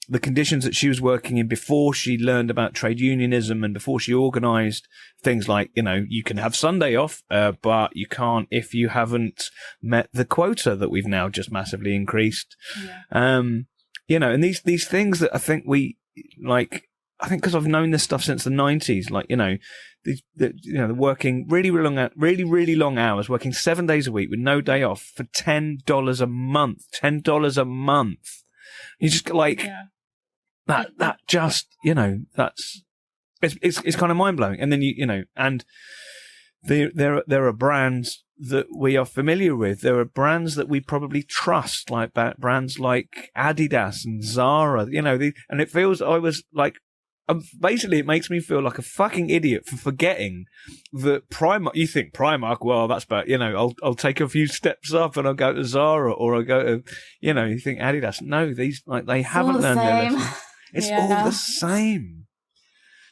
the conditions that she was working in before she learned about trade unionism and before she organized things like, you can have Sunday off, but you can't if you haven't met the quota that we've now just massively increased. And these things that I think because I've known this stuff since the 90s, they're working really long hours, working 7 days a week with no day off for $10 a month. $10 a month. You just that just, that's, it's kind of mind blowing. And then and there are brands that we are familiar with. There are brands that we probably trust, like brands like Adidas and Zara, and it feels, basically it makes me feel like a fucking idiot for forgetting that Primark, you think Primark, well, that's bad, I'll take a few steps up and I'll go to Zara, or I'll go to, you think Adidas. No, these, they haven't learned their lesson. It's all the same.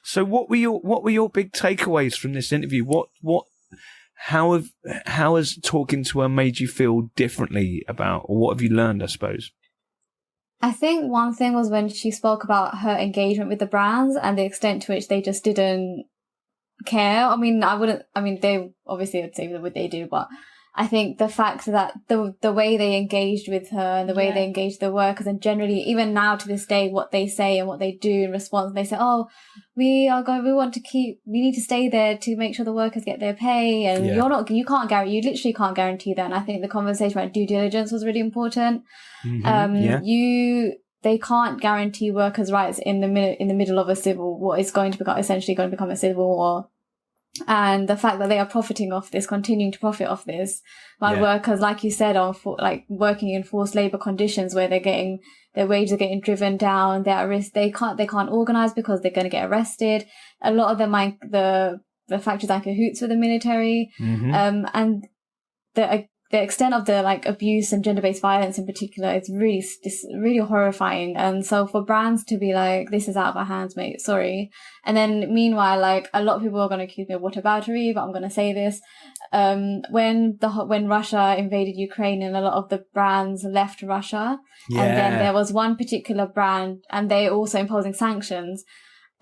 So what were your big takeaways from this interview? How has talking to her made you feel differently about, or what have you learned, I suppose? I think one thing was when she spoke about her engagement with the brands and the extent to which they just didn't care. They obviously would say what they do, but I think the fact that the way they engaged with her and the way they engaged the workers, and generally even now to this day, what they say and what they do in response, they say, we need to stay there to make sure the workers get their pay, and you literally can't guarantee that. And I think the conversation about due diligence was really important. They can't guarantee workers' rights in the middle of what is essentially going to become a civil war. And the fact that they are profiting off this, continuing to profit off this, workers, like you said, are working in forced labor conditions where their wages are getting driven down. They're at risk. They can't organize because they're going to get arrested. A lot of them, the factories are in cahoots with the military, and the extent of the abuse and gender-based violence in particular is really horrifying. And so for brands to be like, this is out of our hands, mate, sorry. And then meanwhile, a lot of people are going to accuse me of whataboutery, but I'm going to say this. When Russia invaded Ukraine and a lot of the brands left Russia, and then there was one particular brand, and they also imposing sanctions.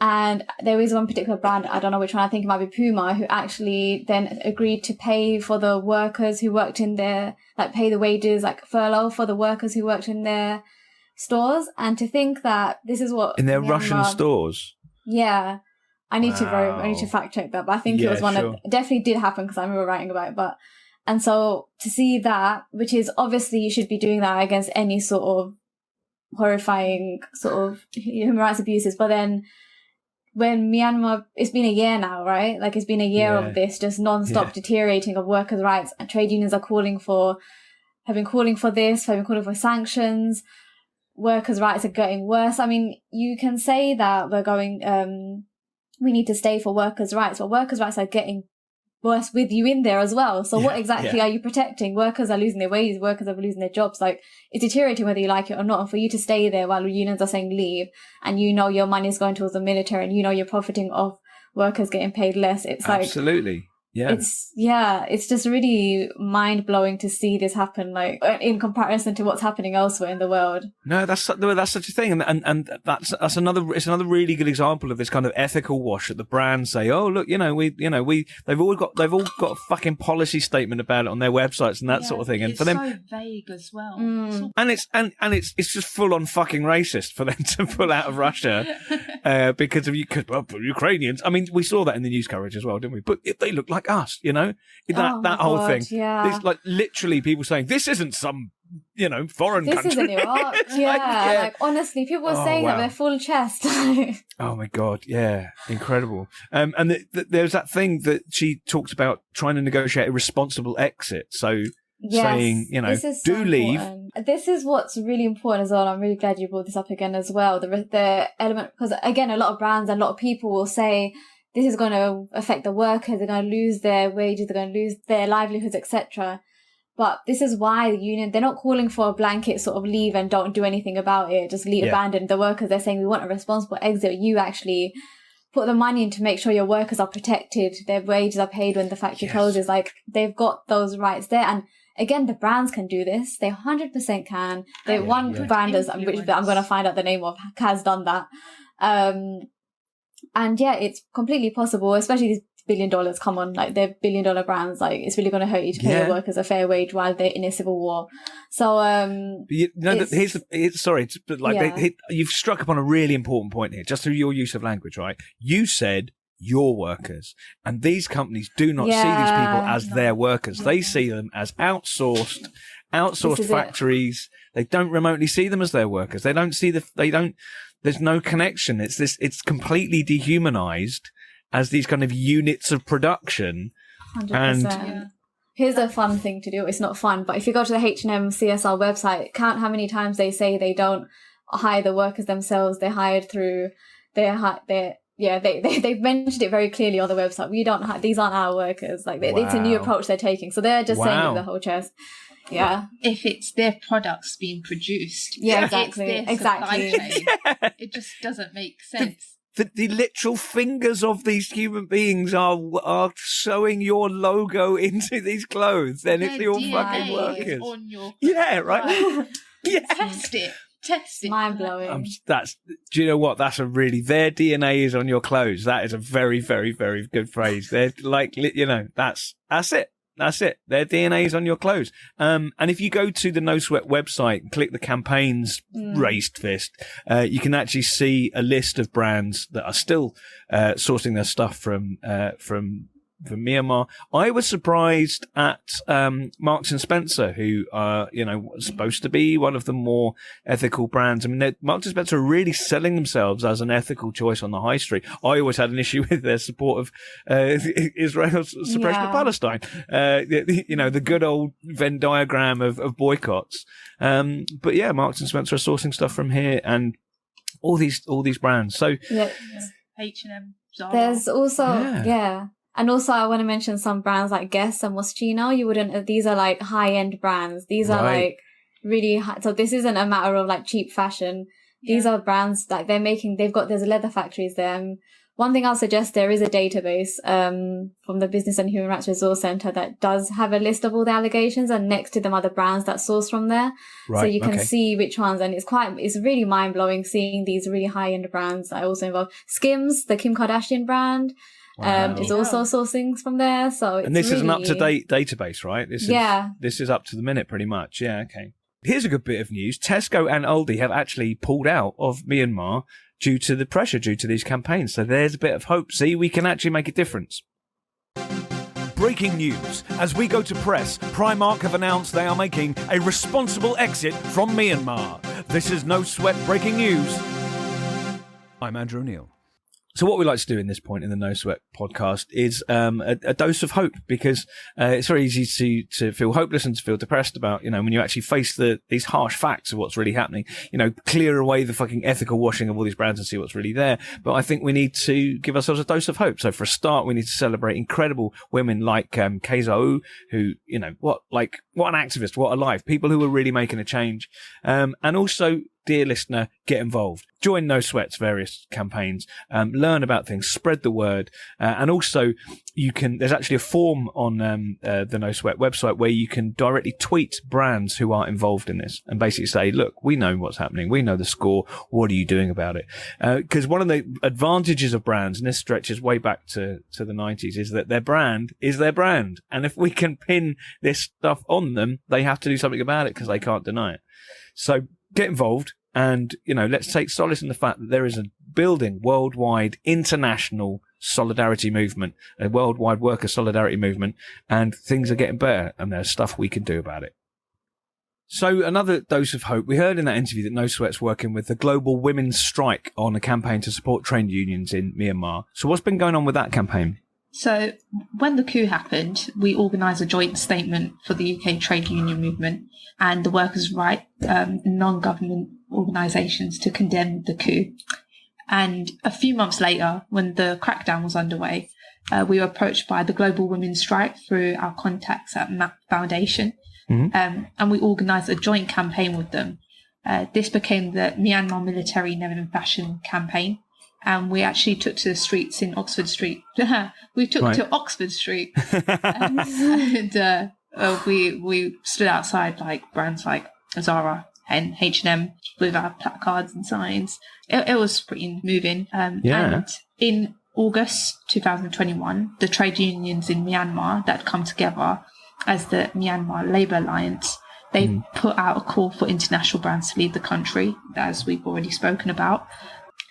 And there is one particular brand, I don't know which one, I think it might be Puma, who actually then agreed to pay for the workers who worked in their, pay the wages, furlough for the workers who worked in their stores. And to think that this is what... In their Russian stores? Yeah. I need to fact check that, but I think it was it definitely did happen because I remember writing about it. And so to see that, which is obviously you should be doing that against any sort of horrifying sort of human rights abuses, but then when Myanmar, it's been a year now, right? It's been a year of this just non-stop deteriorating of workers' rights, and trade unions are have been calling for sanctions. Workers' rights are getting worse. You can say that we need to stay for workers' rights, but workers' rights are getting worse with you in there as well. So what exactly are you protecting? Workers are losing their wages, workers are losing their jobs. It's deteriorating whether you like it or not. And for you to stay there while unions are saying leave, and your money is going towards the military, and you're profiting off workers getting paid less, it's absolutely. Yeah. It's just really mind blowing to see this happen, in comparison to what's happening elsewhere in the world. No, that's such a thing, and that's another really good example of this kind of ethical wash that the brands say, oh look, they've all got a fucking policy statement about it on their websites and that sort of thing, and for them so vague as well. And it's just full on fucking racist for them to pull out of Russia, because of Ukrainians. I mean, we saw that in the news coverage as well, didn't we? But they look like us, that whole thing. Yeah. It's like literally people saying, this isn't some, foreign country. This isn't Iraq. Like, honestly, people are saying that they're full chest. Oh my God. Yeah. Incredible. And there's that thing that she talked about, trying to negotiate a responsible exit. So saying, do leave. This is what's really important as well. I'm really glad you brought this up again as well. The element, because again, a lot of brands and a lot of people will say this is going to affect the workers. They're going to lose their wages. They're going to lose their livelihoods, etc. But this is why the union, they're not calling for a blanket sort of leave and don't do anything about it. Just abandon the workers. They're saying we want a responsible exit. You actually put the money in to make sure your workers are protected. Their wages are paid when the factory closes. Like, they've got those rights there. And again, the brands can do this. They 100% can. One brand, which I'm going to find out the name of, has done that. And yeah, it's completely possible, especially these $1 billion. Come on, like, they're $1 billion brands. Like, it's really going to hurt you to pay your workers a fair wage while they're in a civil war. So, you've struck upon a really important point here, just through your use of language, right? You said your workers, and these companies do not see these people as their workers. They see them as outsourced factories. They don't remotely see them as their workers. There's no connection. It's completely dehumanized as these kind of units of production. 100%. And here's a fun thing to do. It's not fun, but if you go to the H&M CSR website, count how many times they say they don't hire the workers themselves. They're hired through they've mentioned it very clearly on the website. We don't hire, these aren't our workers. Like, it's a new approach they're taking. So they're just saying it with the whole chest. Yeah. If it's their products being produced. Yeah, exactly. It's their supply chain. It just doesn't make sense. The literal fingers of these human beings are sewing your logo into these clothes. Then it's your fucking workers. On your right. Yeah. Test it. Mind blowing. Do you know what? Their DNA is on your clothes. That is a very, very, very good phrase. They're like, that's it. That's it. Their DNA is on your clothes. And if you go to the No Sweat website and click the campaigns raised fist, you can actually see a list of brands that are still sourcing their stuff from Myanmar. I was surprised at Marks and Spencer, who are supposed to be one of the more ethical brands. I mean, Marks and Spencer are really selling themselves as an ethical choice on the high street. I always had an issue with their support of Israel's suppression of Palestine. The good old Venn diagram of boycotts. But yeah, Marks and Spencer are sourcing stuff from here, and all these brands. So H&M, Zara. There's also and also, I want to mention some brands like Guess and Moschino. These are like high-end brands. These are like really high. So this isn't a matter of like cheap fashion. These are brands like there's leather factories there. One thing I'll suggest, there is a database from the Business and Human Rights Resource Centre that does have a list of all the allegations, and next to them are the brands that source from there. Right, so you can see which ones, and it's really mind-blowing seeing these really high-end brands that are also involved. Skims, the Kim Kardashian brand, is also sourcing from there. So it's this is an up-to-date database, right? This is up to the minute pretty much. Yeah, okay. Here's a good bit of news. Tesco and Aldi have actually pulled out of Myanmar due to the pressure, due to these campaigns. So there's a bit of hope. See, we can actually make a difference. Breaking news. As we go to press, Primark have announced they are making a responsible exit from Myanmar. This is No Sweat Breaking News. I'm Andrew Neil. So what we like to do in this point in the No Sweat podcast is a dose of hope, because it's very easy to feel hopeless and to feel depressed about, when you actually face these harsh facts of what's really happening, clear away the fucking ethical washing of all these brands and see what's really there. But I think we need to give ourselves a dose of hope. So for a start, we need to celebrate incredible women like Keizo, who, what an activist, what a life, people who are really making a change. And also, dear listener, get involved. Join No Sweat's various campaigns, learn about things, spread the word. And also there's actually a form on the No Sweat website where you can directly tweet brands who are involved in this and basically say, look, we know what's happening. We know the score. What are you doing about it? Because one of the advantages of brands, and this stretches way back to the 90s, is that their brand is their brand. And if we can pin this stuff on them, they have to do something about it because they can't deny it. So get involved. And, let's take solace in the fact that there is a building worldwide international solidarity movement, a worldwide worker solidarity movement, and things are getting better, and there's stuff we can do about it. So another dose of hope. We heard in that interview that No Sweat's working with the Global Women's Strike on a campaign to support trade unions in Myanmar. So what's been going on with that campaign? So when the coup happened, we organised a joint statement for the UK trade union movement and the workers' right non-government organisations to condemn the coup. And a few months later, when the crackdown was underway, we were approached by the Global Women's Strike through our contacts at MAP Foundation. Mm-hmm. And we organised a joint campaign with them. This became the Myanmar Military Never in Fashion campaign. And we actually took to the streets in Oxford Street. We took to Oxford Street. and we stood outside like brands like Zara and H&M with our placards and signs. It was pretty moving. And in August 2021, the trade unions in Myanmar that come together as the Myanmar Labour Alliance, they put out a call for international brands to leave the country, as we've already spoken about.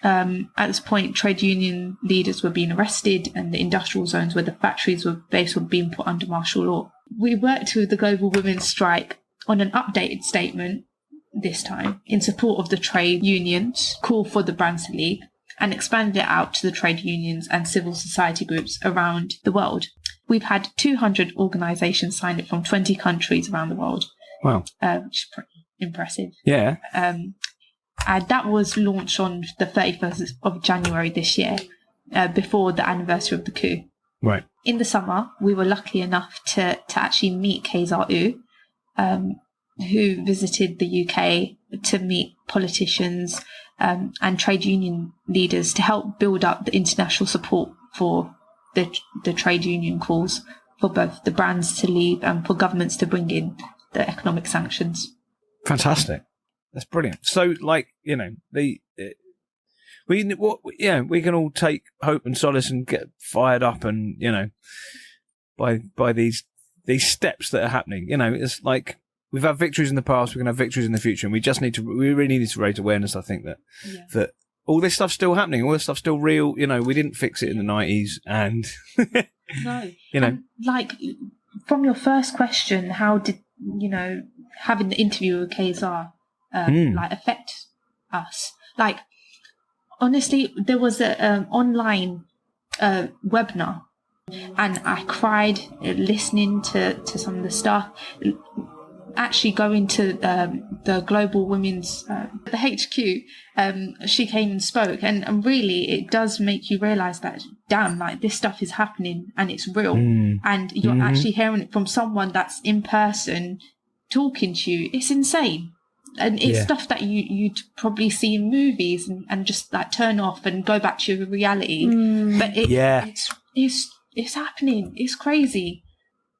At this point, trade union leaders were being arrested and the industrial zones where the factories were based were being put under martial law. We worked with the Global Women's Strike on an updated statement this time in support of the trade unions' call for the brands to leave and expanded it out to the trade unions and civil society groups around the world. We've had 200 organisations sign it from 20 countries around the world. Wow. Which is pretty impressive. Yeah. And that was launched on the 31st of January this year, before the anniversary of the coup. Right. In the summer, we were lucky enough to actually meet Kaiser U, who visited the UK to meet politicians and trade union leaders to help build up the international support for the trade union calls for both the brands to leave and for governments to bring in the economic sanctions. Fantastic. That's brilliant. So, we can all take hope and solace and get fired up, and by these steps that are happening. It's like we've had victories in the past, we're going to have victories in the future, and we really need to raise awareness. I think that all this stuff's still happening, all this stuff's still real. We didn't fix it in the 90s, and no, And, from your first question, how did having the interview with Kaiser affect us? Honestly, there was an online webinar, and I cried listening to some of the stuff. Actually going to the Global Women's, the HQ, she came and spoke, and really it does make you realise that, damn, this stuff is happening and it's real, and you're actually hearing it from someone that's in person talking to you. It's insane. And it's stuff that you'd probably see in movies and just turn off and go back to your reality. But it's happening. It's crazy.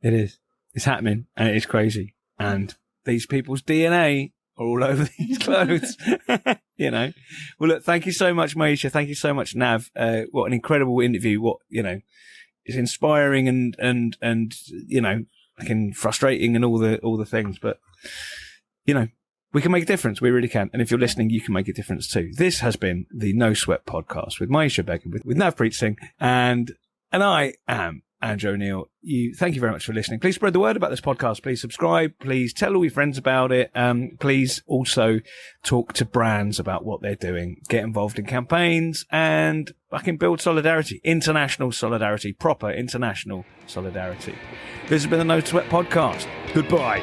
It is. It's happening, and it's crazy. And these people's DNA are all over these clothes. Well, look, thank you so much, Maisha. Thank you so much, Nav. What an incredible interview. What, it's inspiring and frustrating and all the things. But, we can make a difference. We really can. And if you're listening, you can make a difference too. This has been the No Sweat podcast with Maisha Begum, with Navpreet Singh, and I am Andrew O'Neill. Thank you very much for listening. Please spread the word about this podcast. Please subscribe. Please tell all your friends about it. Please also talk to brands about what they're doing. Get involved in campaigns and fucking build solidarity. International solidarity. Proper international solidarity. This has been the No Sweat podcast. Goodbye.